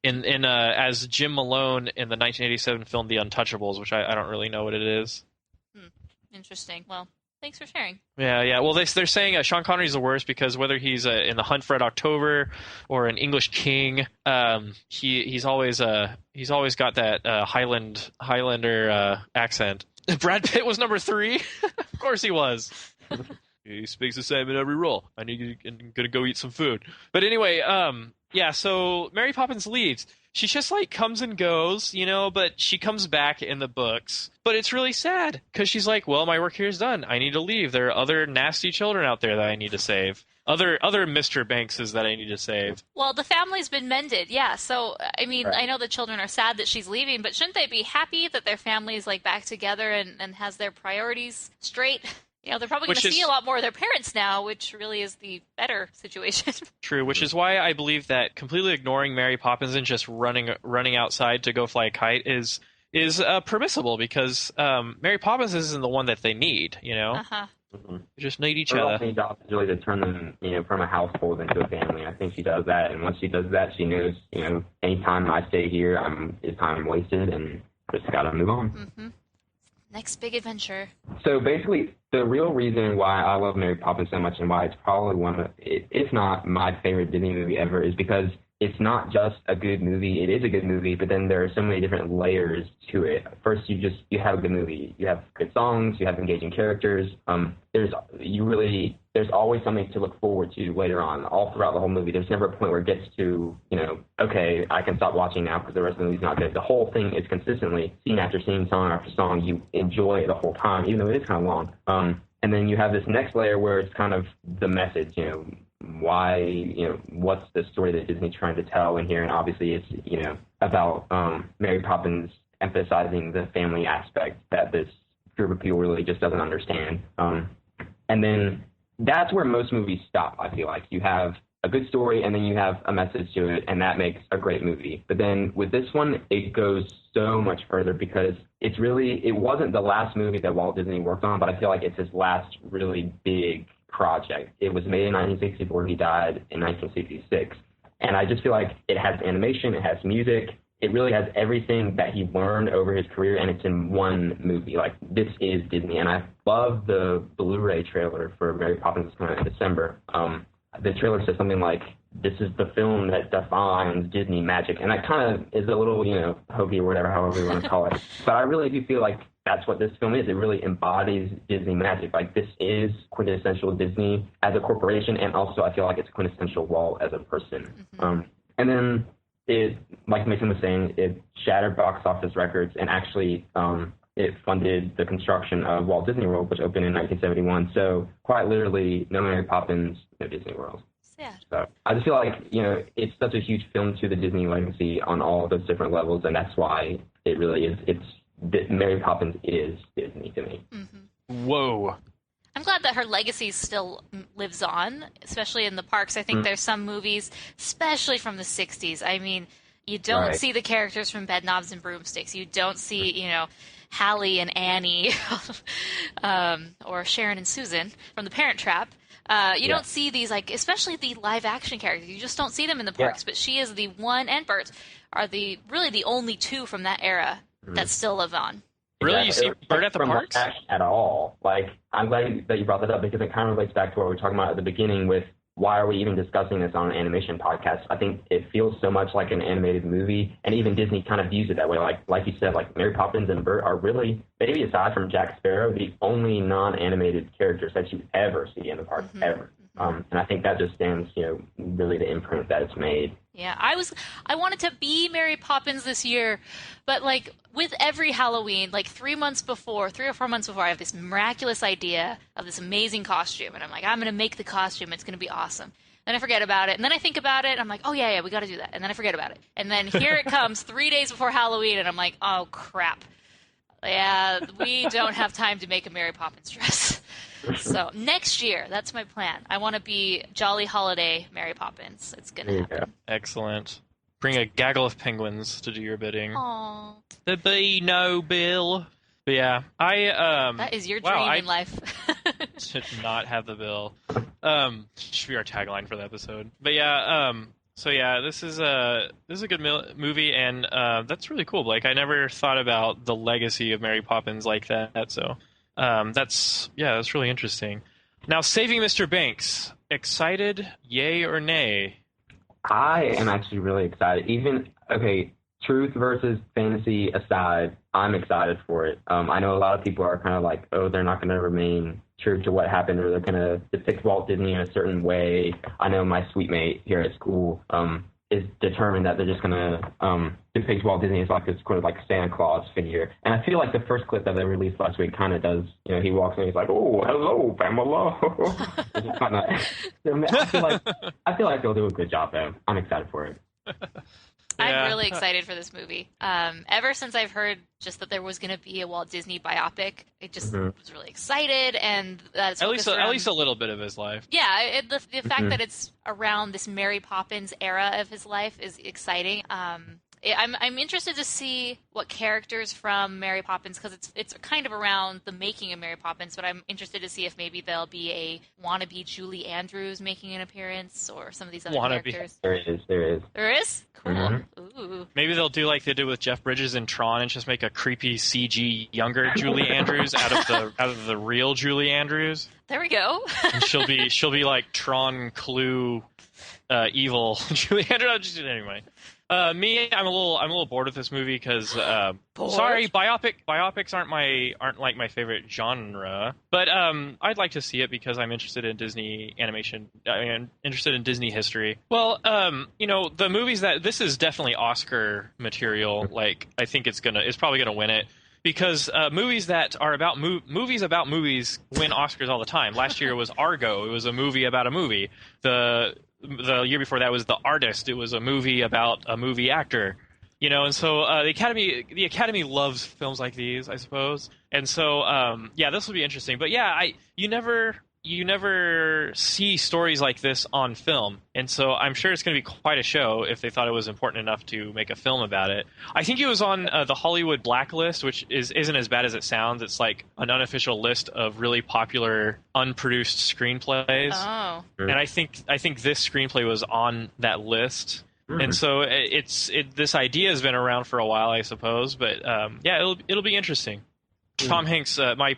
S4: As Jim Malone in the 1987 film The Untouchables, which I don't really know what it is.
S2: Interesting. Well, thanks for sharing.
S4: Yeah. Well, they're saying Sean Connery's the worst because whether he's in The Hunt for Red October or an English King, he's always got that Highlander accent. Brad Pitt was number 3. Of course he was. He speaks the same in every role. I'm gonna go eat some food. But anyway, so Mary Poppins leaves. She just comes and goes, but she comes back in the books. But it's really sad because she's like, well, my work here is done. I need to leave. There are other nasty children out there that I need to save. Other Mr. Bankses that I need to save.
S2: Well, the family's been mended, yeah. So, I mean, right. I know the children are sad that she's leaving, but shouldn't they be happy that their family's back together and has their priorities straight? They're probably going to see a lot more of their parents now, which really is the better situation.
S4: True, which is why I believe that completely ignoring Mary Poppins and just running outside to go fly a kite is permissible because Mary Poppins isn't the one that they need,
S2: Uh-huh.
S4: They just need each
S5: Her
S4: other.
S5: only job is really to turn them, from a household into a family. I think she does that, and once she does that, she knows, any time I stay here, is time wasted, and just got to move on.
S2: Mm-hmm. Next big adventure.
S5: So basically, the real reason why I love Mary Poppins so much and why it's probably one of, if not my favorite Disney movie ever, is because it's not just a good movie. It is a good movie, but then there are so many different layers to it. First, you have a good movie. You have good songs. You have engaging characters. There's always something to look forward to later on. All throughout the whole movie, there's never a point where it gets to, okay, I can stop watching now because the rest of the movie's not good. The whole thing is consistently scene after scene, song after song. You enjoy it the whole time, even though it is kind of long. And then you have this next layer where it's kind of the message, why, what's the story that Disney's trying to tell in here? And obviously it's, about Mary Poppins emphasizing the family aspect that this group of people really just doesn't understand. And then that's where most movies stop, I feel like. You have a good story, and then you have a message to it, and that makes a great movie. But then with this one, it goes so much further because it wasn't the last movie that Walt Disney worked on, but I feel like it's his last really big project. It was made in 1964. He died in 1966. And I just feel like it has animation, it has music, it really has everything that he learned over his career, and it's in one movie. This is Disney. And I love the Blu-ray trailer for Mary Poppins that's coming out in December. The trailer says something like, this is the film that defines Disney magic. And that kind of is a little, hokey or whatever, however you want to call it. But I really do feel like that's what this film is. It really embodies Disney magic. This is quintessential Disney as a corporation, and also I feel like it's quintessential Walt as a person. Mm-hmm. And then it, like Mason was saying, it shattered box office records, and actually it funded the construction of Walt Disney World, which opened in 1971. So quite literally, no Mary Poppins, no Disney World.
S2: Sad.
S5: So I just feel like, it's such a huge film to the Disney legacy on all of those different levels, and that's why it really is. Mary Poppins is Disney to me.
S2: Mm-hmm.
S4: Whoa.
S2: I'm glad that her legacy still lives on, especially in the parks. I think there's some movies, especially from the 60s. I mean, you don't see the characters from Bedknobs and Broomsticks. You don't see, Hallie and Annie or Sharon and Susan from The Parent Trap. You don't see these, especially the live-action characters. You just don't see them in the parks. Yeah. But she is the one, and Bert are really the only two from that era that still live on.
S4: Really? You see Bert at the parks?
S5: At all. I'm glad that you brought that up because it kind of relates back to what we were talking about at the beginning with why are we even discussing this on an animation podcast? I think it feels so much like an animated movie, and even Disney kind of views it that way. Like you said, Mary Poppins and Bert are really, maybe aside from Jack Sparrow, the only non-animated characters that you ever see in the park, ever. And I think that just stands, really the imprint that it's made.
S2: Yeah, I wanted to be Mary Poppins this year, but with every Halloween, 3 or 4 months before, I have this miraculous idea of this amazing costume, and I'm like, I'm going to make the costume, it's going to be awesome. Then I forget about it, and then I think about it, and I'm like, oh yeah, we got to do that, and then I forget about it. And then here it comes 3 days before Halloween, and I'm like, oh crap. Yeah, we don't have time to make a Mary Poppins dress. So next year, that's my plan. I want to be Jolly Holiday Mary Poppins. It's going to happen.
S4: Excellent. Bring a gaggle of penguins to do your bidding.
S2: Aww.
S4: The be no bill. But yeah,
S2: that is your dream in life.
S4: To not have the bill. Should be our tagline for the episode. But yeah, so yeah, this is a good movie, and that's really cool, Blake. I never thought about the legacy of Mary Poppins like that. So that's really interesting. Now, Saving Mr. Banks, excited, yay or nay?
S5: I am actually really excited. Truth versus fantasy aside, I'm excited for it. I know a lot of people are kind of like, oh, they're not going to remain true to what happened, or they're going to depict Walt Disney in a certain way. I know my suite mate here at school is determined that they're just going to depict Walt Disney as like this sort of like Santa Claus figure. And I feel like the first clip that they released last week kind of does, he walks in and he's like, oh, hello, Pamela. It's just kind of, I feel like they'll do a good job, though. I'm excited for it.
S2: I'm really excited for this movie. Ever since I've heard just that there was going to be a Walt Disney biopic, I just was really excited, and that's
S4: at least a little bit of his life.
S2: Yeah, the fact that it's around this Mary Poppins era of his life is exciting. I'm interested to see what characters from Mary Poppins, because it's kind of around the making of Mary Poppins, but I'm interested to see if maybe there'll be a wannabe Julie Andrews making an appearance, or some of these other characters.
S5: There is.
S2: There is? Cool.
S5: Mm-hmm.
S2: Ooh.
S4: Maybe they'll do like they did with Jeff Bridges in Tron and just make a creepy CG younger Julie Andrews out of the real Julie Andrews.
S2: There we go.
S4: And she'll be like Tron Clue evil Julie Andrews. Anyway. Me, I'm a little bored with this movie because sorry, biopics aren't like my favorite genre. But I'd like to see it because I'm interested in Disney animation. I'm interested in Disney history. Well, the movies this is definitely Oscar material. Like, I think it's probably gonna win it. Because movies that are about movies about movies win Oscars all the time. Last year was Argo. It was a movie about a movie. The year before that was The Artist. It was a movie about a movie actor. And so the Academy loves films like these, I suppose. And so this will be interesting. But yeah, you never see stories like this on film, and so I'm sure it's going to be quite a show if they thought it was important enough to make a film about it. I think it was on the Hollywood Blacklist, which isn't as bad as it sounds. It's like an unofficial list of really popular unproduced screenplays. Oh. And I think this screenplay was on that list. Mm-hmm. And so this idea has been around for a while, I suppose. But it'll be interesting. Tom Hanks, my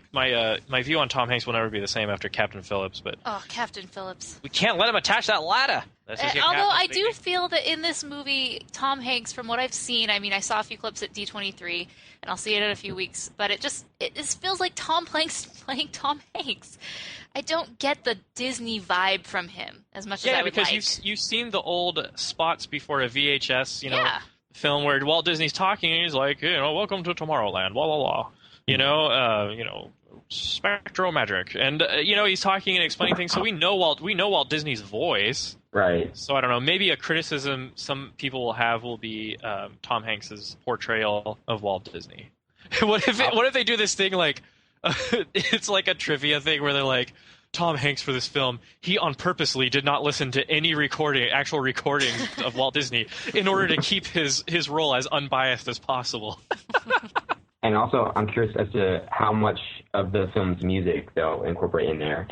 S4: view on Tom Hanks will never be the same after Captain Phillips. But
S2: Captain Phillips,
S4: we can't let him attach that ladder.
S2: Although I do feel that in this movie, Tom Hanks, from what I've seen, I mean, I saw a few clips at D23, and I'll see it in a few weeks. But it just feels like Tom Hanks playing Tom Hanks. I don't get the Disney vibe from him as much as I would like.
S4: Yeah, because you've seen the old spots before a VHS, film where Walt Disney's talking, and he's like, welcome to Tomorrowland, blah blah blah. Spectro magic, and he's talking and explaining things, so we know Walt Disney's voice,
S5: right?
S4: So I don't know. Maybe a criticism some people will have will be Tom Hanks's portrayal of Walt Disney. What if they do this thing like it's like a trivia thing where they're like, Tom Hanks for this film, he on purposely did not listen to any actual recordings of Walt Disney in order to keep his role as unbiased as possible.
S5: And also, I'm curious as to how much of the film's music they'll incorporate in there,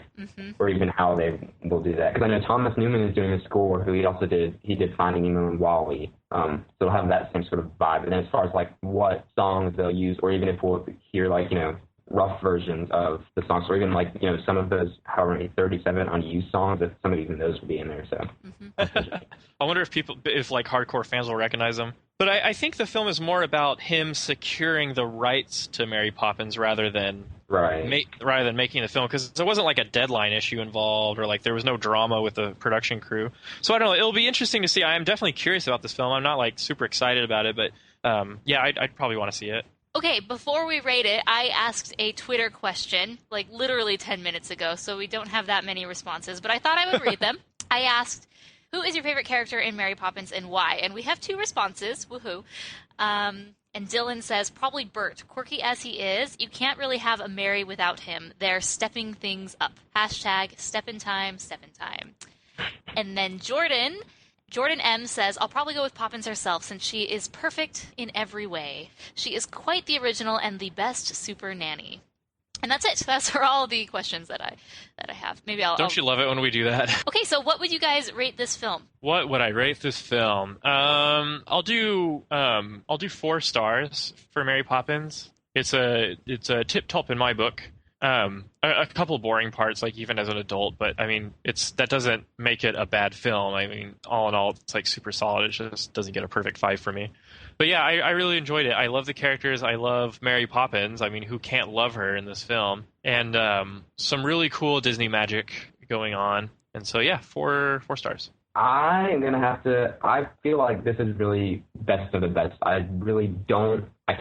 S5: or even how they will do that. Because I know Thomas Newman is doing a score, who he did Finding Nemo and WALL-E, so it'll have that same sort of vibe. And then as far as like what songs they'll use, or even if we'll hear like rough versions of the songs, or even like some of those however many 37 unused songs, if some of even those will be in there. So
S4: I wonder if like hardcore fans will recognize them. But I think the film is more about him securing the rights to Mary Poppins rather than making the film, because there wasn't like a deadline issue involved, or like there was no drama with the production crew. So I don't know. It'll be interesting to see. I am definitely curious about this film. I'm not like super excited about it, but I'd probably want to see it.
S2: Okay, before we rate it, I asked a Twitter question, like literally 10 minutes ago, so we don't have that many responses, but I thought I would read them. I asked, who is your favorite character in Mary Poppins and why? And we have 2 responses. Woohoo. And Dylan says, probably Bert. Quirky as he is, you can't really have a Mary without him. They're stepping things up. #step in time, step in time. And then Jordan Jordan M. says, I'll probably go with Poppins herself since she is perfect in every way. She is quite the original and the best super nanny. And that's it. That's for all the questions that I have. Maybe
S4: Don't you love it when we do that?
S2: Okay, so what would you guys rate this film?
S4: What would I rate this film? I'll do 4 stars for Mary Poppins. It's a tip top in my book. A couple boring parts, like even as an adult, but I mean, that doesn't make it a bad film. I mean, all in all, it's like super solid. It just doesn't get a perfect 5 for me. But yeah, I really enjoyed it. I love the characters. I love Mary Poppins. I mean, who can't love her in this film? And some really cool Disney magic going on. And so yeah, 4 stars.
S5: I am gonna have to. I feel like this is really best of the best. I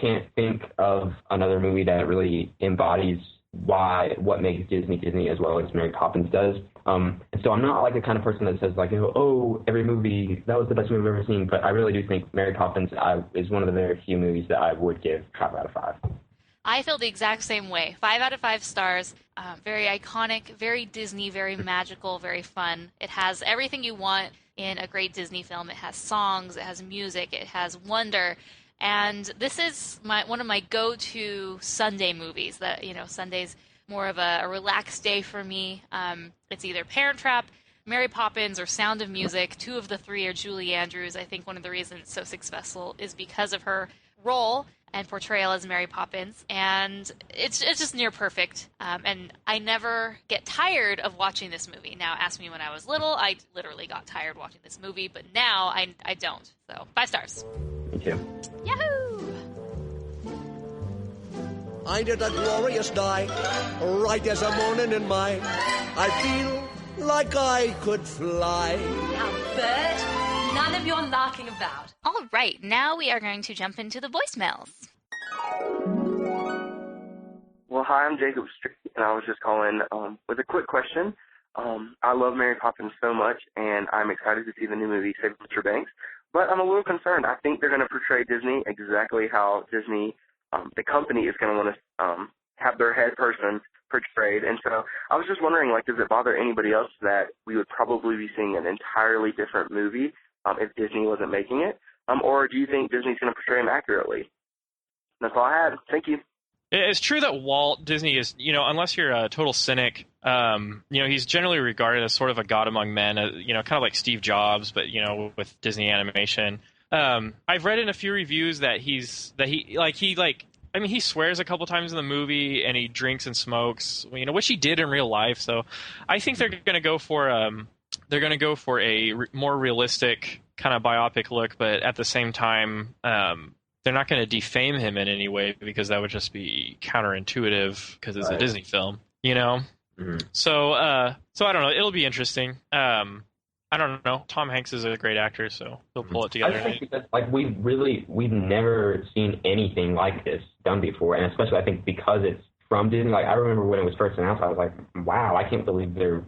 S5: can't think of another movie that really embodies what makes Disney as well as Mary Poppins does. And so I'm not like the kind of person that says like, oh, every movie, that was the best movie I've ever seen. But I really do think Mary Poppins is one of the very few movies that I would give Traver out of 5.
S2: I feel the exact same way. 5 out of 5 stars. Very iconic, very Disney, very magical, very fun. It has everything you want in a great Disney film. It has songs, it has music, it has wonder. And this is one of my go-to Sunday movies. That Sunday's more of a relaxed day for me. It's either Parent Trap, Mary Poppins, or Sound of Music. 2 of the 3 are Julie Andrews. I think one of the reasons it's so successful is because of her role and portrayal as Mary Poppins, and it's just near perfect. And I never get tired of watching this movie. Now, ask me when I was little, I literally got tired watching this movie, but now I don't. So 5 stars.
S5: Me too.
S2: Yahoo!
S8: I did a glorious night, right as a morning in mine. I feel like I could fly.
S9: Now, Bert, none of your knocking about.
S2: All right, now we are going to jump into the voicemails.
S10: Well, hi, I'm Jacob Street, and I was just calling with a quick question. I love Mary Poppins so much, and I'm excited to see the new movie, Save Mr. Banks. But I'm a little concerned. I think they're going to portray Disney exactly how Disney, the company, is going to want to have their head person portrayed. And so I was just wondering, like, does it bother anybody else that we would probably be seeing an entirely different movie if Disney wasn't making it? Or do you think Disney's going to portray him accurately? That's all I had. Thank you.
S4: It's true that Walt Disney is, unless you're a total cynic, he's generally regarded as sort of a god among men, kind of like Steve Jobs, but, with Disney animation. I've read in a few reviews that he swears a couple times in the movie, and he drinks and smokes, which he did in real life. So I think they're going to go for a more realistic kind of biopic look, but at the same time, they're not going to defame him in any way, because that would just be counterintuitive because it's a Disney film, Mm-hmm. So I don't know. It'll be interesting. I don't know. Tom Hanks is a great actor, so he'll pull it together.
S5: I think because, like, we've never seen anything like this done before, and especially I think because it's from Disney. Like, I remember when it was first announced, I was like, wow, I can't believe this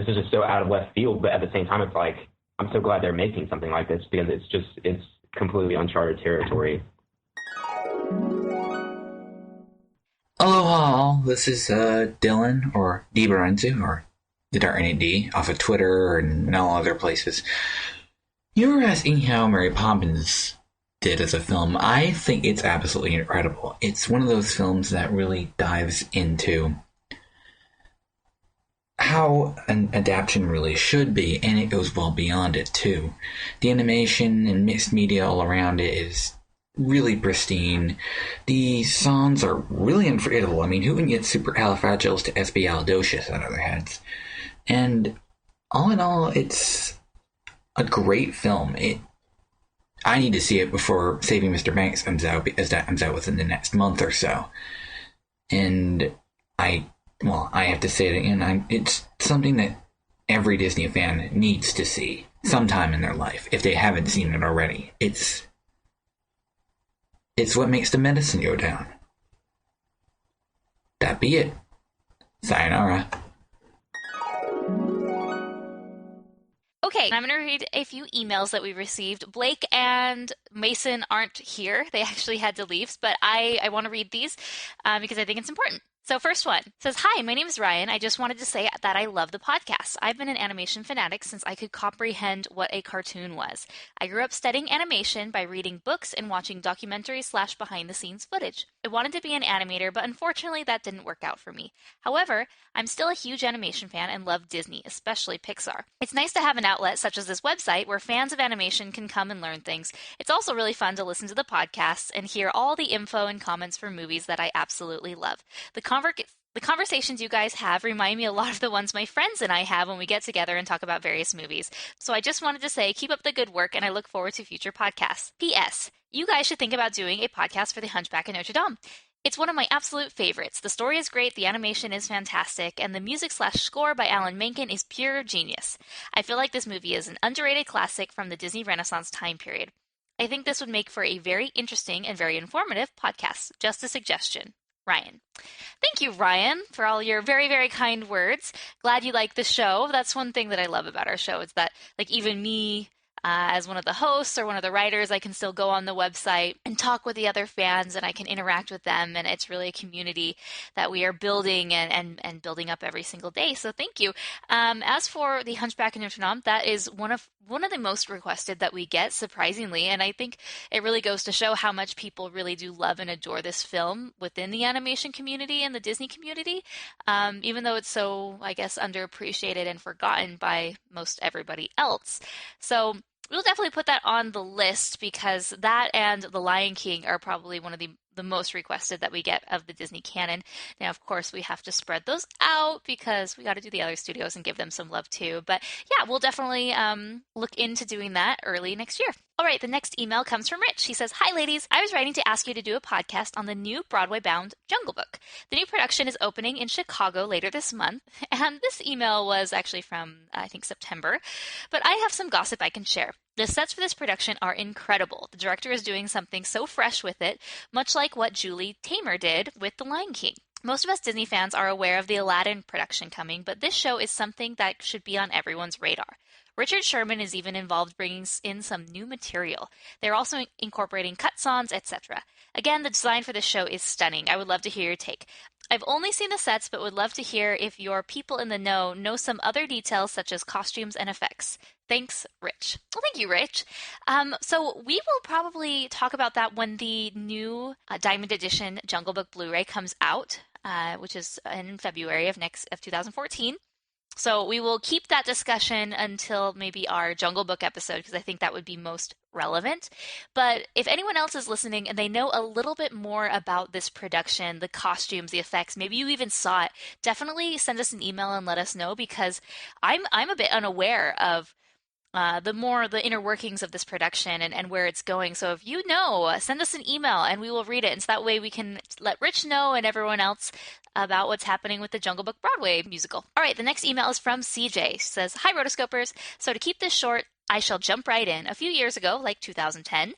S5: is just so out of left field. But at the same time, it's like, I'm so glad they're making something like this, because it's completely uncharted territory.
S11: Aloha, this is Dylan, or DiBarenzu, or the Dark Knight D, off of Twitter and all other places. You were asking how Mary Poppins did as a film. I think it's absolutely incredible. It's one of those films that really dives into how an adaptation really should be, and it goes well beyond it, too. The animation and mixed media all around it is really pristine. The songs are really unforgettable. I mean, who can get supercalifragilisticexpialidocious out of their heads? And all in all, it's a great film. I need to see it before Saving Mr. Banks comes out, because that comes out within the next month or so. And I have to say it again. It's something that every Disney fan needs to see sometime in their life, if they haven't seen it already. It's what makes the medicine go down. That be it. Sayonara.
S2: Okay, I'm going to read a few emails that we received. Blake and Mason aren't here. They actually had to leave, but I want to read these because I think it's important. So first one says, "Hi, my name is Ryan. I just wanted to say that I love the podcast. I've been an animation fanatic since I could comprehend what a cartoon was. I grew up studying animation by reading books and watching documentaries / behind-the-scenes footage. I wanted to be an animator, but unfortunately that didn't work out for me. However, I'm still a huge animation fan and love Disney, especially Pixar. It's nice to have an outlet such as this website where fans of animation can come and learn things. It's also really fun to listen to the podcasts and hear all the info and comments for movies that I absolutely love. The conversations you guys have remind me a lot of the ones my friends and I have when we get together and talk about various movies. So I just wanted to say, keep up the good work, and I look forward to future podcasts. P.S. You guys should think about doing a podcast for The Hunchback of Notre Dame. It's one of my absolute favorites. The story is great, the animation is fantastic, and the music / score by Alan Menken is pure genius. I feel like this movie is an underrated classic from the Disney Renaissance time period. I think this would make for a very interesting and very informative podcast. Just a suggestion. Ryan." Thank you, Ryan, for all your very, very kind words. Glad you like the show. That's one thing that I love about our show is that, like, even me, as one of the hosts or one of the writers, I can still go on the website and talk with the other fans, and I can interact with them, and it's really a community that we are building and building up every single day. So thank you. As for The Hunchback of Notre Dame, that is one of the most requested that we get, surprisingly, and I think it really goes to show how much people really do love and adore this film within the animation community and the Disney community, even though it's so, I guess, underappreciated and forgotten by most everybody else. So we'll definitely put that on the list because that and The Lion King are probably one of the most requested that we get of the Disney canon. Now, of course, we have to spread those out because we got to do the other studios and give them some love too. But yeah, we'll definitely look into doing that early next year. All right, the next email comes from Rich. He says, "Hi, ladies. I was writing to ask you to do a podcast on the new Broadway-bound Jungle Book. The new production is opening in Chicago later this month." And this email was actually from, I think, September. But I have some gossip I can share. The sets for this production are incredible. The director is doing something so fresh with it, much like what Julie Taymor did with The Lion King. Most of us Disney fans are aware of the Aladdin production coming, but this show is something that should be on everyone's radar. Richard Sherman is even involved bringing in some new material. They're also incorporating cut songs, etc. Again, the design for this show is stunning. I would love to hear your take. I've only seen the sets, but would love to hear if your people in the know some other details such as costumes and effects. Thanks, Rich. Well, thank you, Rich. So we will probably talk about that when the new Diamond Edition Jungle Book Blu-ray comes out, which is in February of 2014. So we will keep that discussion until maybe our Jungle Book episode, because I think that would be most relevant. But if anyone else is listening and they know a little bit more about this production, the costumes, the effects, maybe you even saw it, definitely send us an email and let us know, because I'm a bit unaware of the inner workings of this production and where it's going. So if you know, send us an email and we will read it. And so that way we can let Rich know and everyone else about what's happening with the Jungle Book Broadway musical. All right, the next email is from CJ. She says, "Hi, Rotoscopers. So to keep this short, I shall jump right in. A few years ago, like 2010,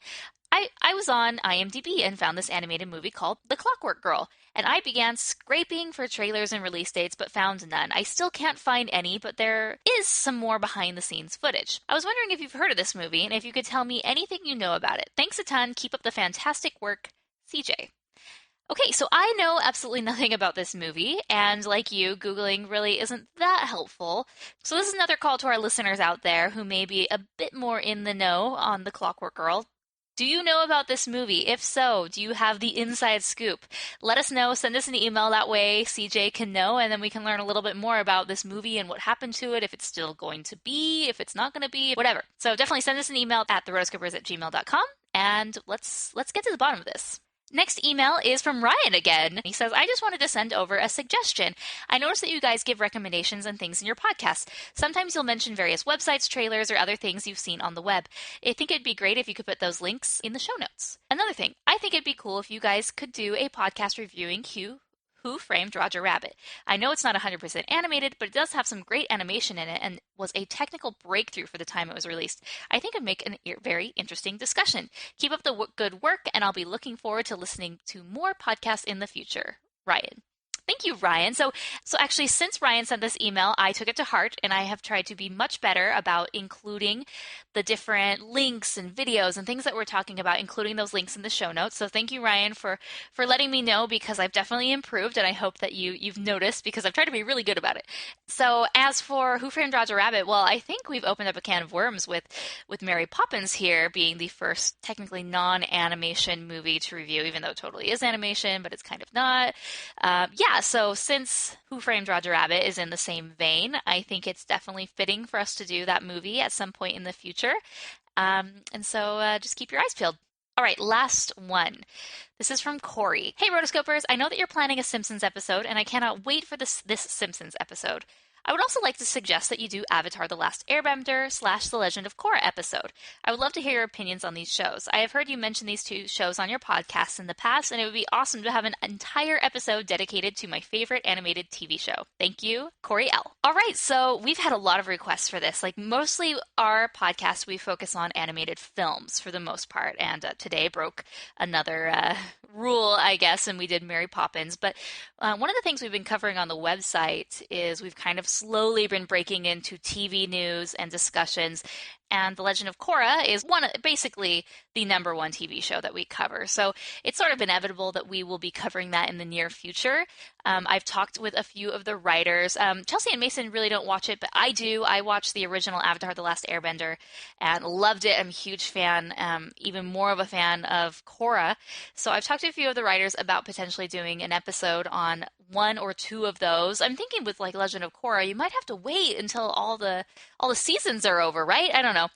S2: I was on IMDb and found this animated movie called The Clockwork Girl, and I began scraping for trailers and release dates but found none. I still can't find any, but there is some more behind-the-scenes footage. I was wondering if you've heard of this movie and if you could tell me anything you know about it. Thanks a ton. Keep up the fantastic work, CJ." Okay, so I know absolutely nothing about this movie, and like you, Googling really isn't that helpful. So this is another call to our listeners out there who may be a bit more in the know on The Clockwork Girl. Do you know about this movie? If so, do you have the inside scoop? Let us know. Send us an email. That way CJ can know, and then we can learn a little bit more about this movie and what happened to it, if it's still going to be, if it's not going to be, whatever. So definitely send us an email at therotoscopers@gmail.com, and let's get to the bottom of this. Next email is from Ryan again. He says, "I just wanted to send over a suggestion. I noticed that you guys give recommendations and things in your podcast. Sometimes you'll mention various websites, trailers, or other things you've seen on the web. I think it'd be great if you could put those links in the show notes. Another thing, I think it'd be cool if you guys could do a podcast reviewing Who Framed Roger Rabbit. I know it's not 100% animated, but it does have some great animation in it and was a technical breakthrough for the time it was released. I think it'd make a very interesting discussion. Keep up the good work, and I'll be looking forward to listening to more podcasts in the future. Ryan." Thank you, Ryan. So actually, since Ryan sent this email, I took it to heart, and I have tried to be much better about including the different links and videos and things that we're talking about, including those links in the show notes. So thank you, Ryan, for letting me know, because I've definitely improved, and I hope that you've noticed, because I've tried to be really good about it. So as for Who Framed Roger Rabbit, well, I think we've opened up a can of worms with Mary Poppins here being the first technically non-animation movie to review, even though it totally is animation, but it's kind of not. So since Who Framed Roger Rabbit is in the same vein, I think it's definitely fitting for us to do that movie at some point in the future. And so just keep your eyes peeled. All right, last one. This is from Corey. Hey, Rotoscopers, I know that you're planning a Simpsons episode, and I cannot wait for this Simpsons episode. I would also like to suggest that you do Avatar: The Last Airbender / The Legend of Korra episode. I would love to hear your opinions on these shows. I have heard you mention these two shows on your podcasts in the past, and it would be awesome to have an entire episode dedicated to my favorite animated TV show. Thank you, Corey L. All right, so we've had a lot of requests for this. Like, mostly our podcast, we focus on animated films for the most part, and today broke another rule, I guess, and we did Mary Poppins. But one of the things we've been covering on the website is we've kind of slowly been breaking into TV news and discussions, and The Legend of Korra is basically the number one TV show that we cover. So it's sort of inevitable that we will be covering that in the near future. I've talked with a few of the writers. Chelsea and Mason really don't watch it, but I do. I watched the original Avatar: The Last Airbender and loved it. I'm a huge fan, even more of a fan of Korra. So I've talked to a few of the writers about potentially doing an episode on one or two of those. I'm thinking with like Legend of Korra, you might have to wait until all the seasons are over, right? I don't know.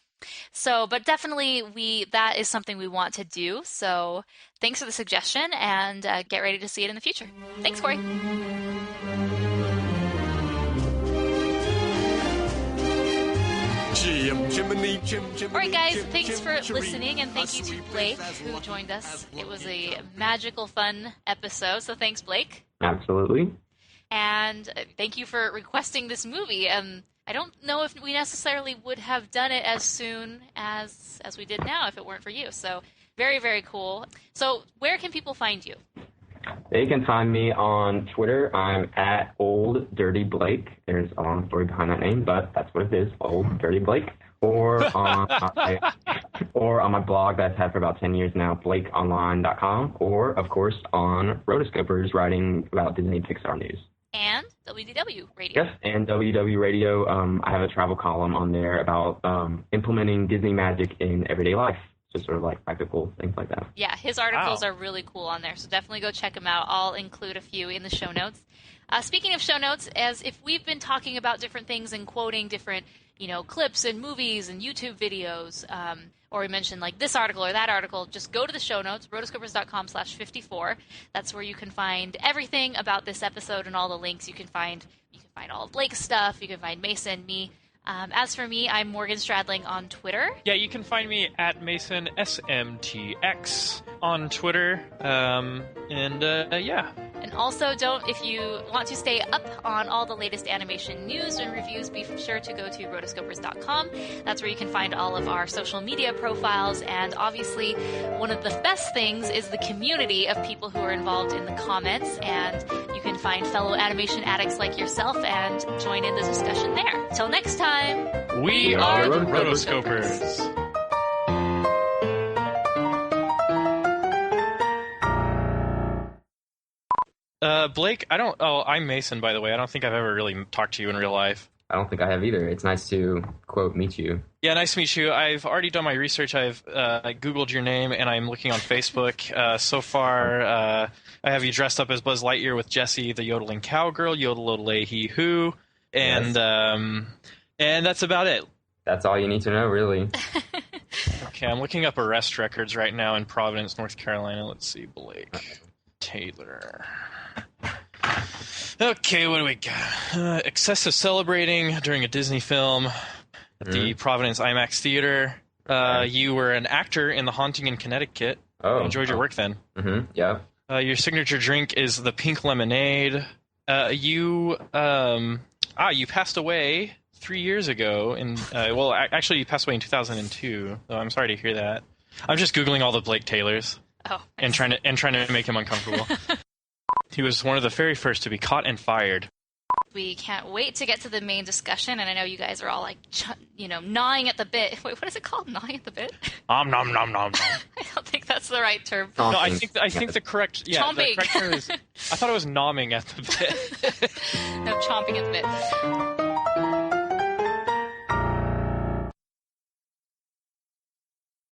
S2: So, but definitely that is something we want to do. So thanks for the suggestion, and get ready to see it in the future. Thanks, Corey. All right, guys, thanks for listening, and thank you to Blake, who joined us. It was a magical, fun episode, so thanks, Blake.
S5: Absolutely.
S2: And thank you for requesting this movie. I don't know if we necessarily would have done it as soon as we did now if it weren't for you. So very, very cool. So where can people find you?
S5: They can find me on Twitter. I'm at Old Dirty Blake. There's a long story behind that name, but that's what it is, Old Dirty Blake. Or on my blog that I've had for about 10 years now, BlakeOnline.com. Or, of course, on Rotoscopers, writing about Disney and Pixar news.
S2: And WDW Radio.
S5: Yes, and WDW Radio. I have a travel column on there about implementing Disney magic in everyday life. Just sort of like practical things like that.
S2: Yeah, his articles are really cool on there, so definitely go check them out. I'll include a few in the show notes. Speaking of show notes, as if we've been talking about different things and quoting different, clips and movies and YouTube videos, or we mentioned like this article or that article, just go to the show notes, rotoscopers.com/54. That's where you can find everything about this episode and all the links. You can find all of Blake's stuff. You can find Mason, me. As for me, I'm Morgan Stradling on Twitter.
S4: Yeah, you can find me at Mason SMTX on Twitter. Yeah.
S2: And also, if you want to stay up on all the latest animation news and reviews, be sure to go to rotoscopers.com. That's where you can find all of our social media profiles. And obviously, one of the best things is the community of people who are involved in the comments. And you can find fellow animation addicts like yourself and join in the discussion there. Till next time,
S4: we are the Rotoscopers. Blake, I'm Mason, by the way. I don't think I've ever really talked to you in real life.
S5: I don't think I have either. It's nice to, quote, meet you.
S4: Yeah, nice to meet you. I've already done my research. I've Googled your name, and I'm looking on Facebook. So far, I have you dressed up as Buzz Lightyear with Jessie, the yodeling cowgirl, yodel he who, and that's about it.
S5: That's all you need to know, really.
S4: Okay, I'm looking up arrest records right now in Providence, North Carolina. Let's see, Blake Taylor. Okay, what do we got? Excessive celebrating during a Disney film at the Providence IMAX Theater. You were an actor in The Haunting in Connecticut.
S5: Oh.
S4: I enjoyed your work then.
S5: Mm-hmm, yeah.
S4: Your signature drink is the pink lemonade. You passed away 3 years ago. Actually, you passed away in 2002. So I'm sorry to hear that. I'm just Googling all the Blake Taylors.
S2: Oh.
S4: And trying to make him uncomfortable. He was one of the very first to be caught and fired.
S2: We can't wait to get to the main discussion, and I know you guys are all like, gnawing at the bit. Wait, what is it called? Gnawing at the bit?
S3: Nom nom nom nom nom.
S2: I don't think that's the right term.
S4: No, I think the correct
S2: chomping.
S4: The correct term is. I thought it was nomming at the bit.
S2: No, chomping at the bit.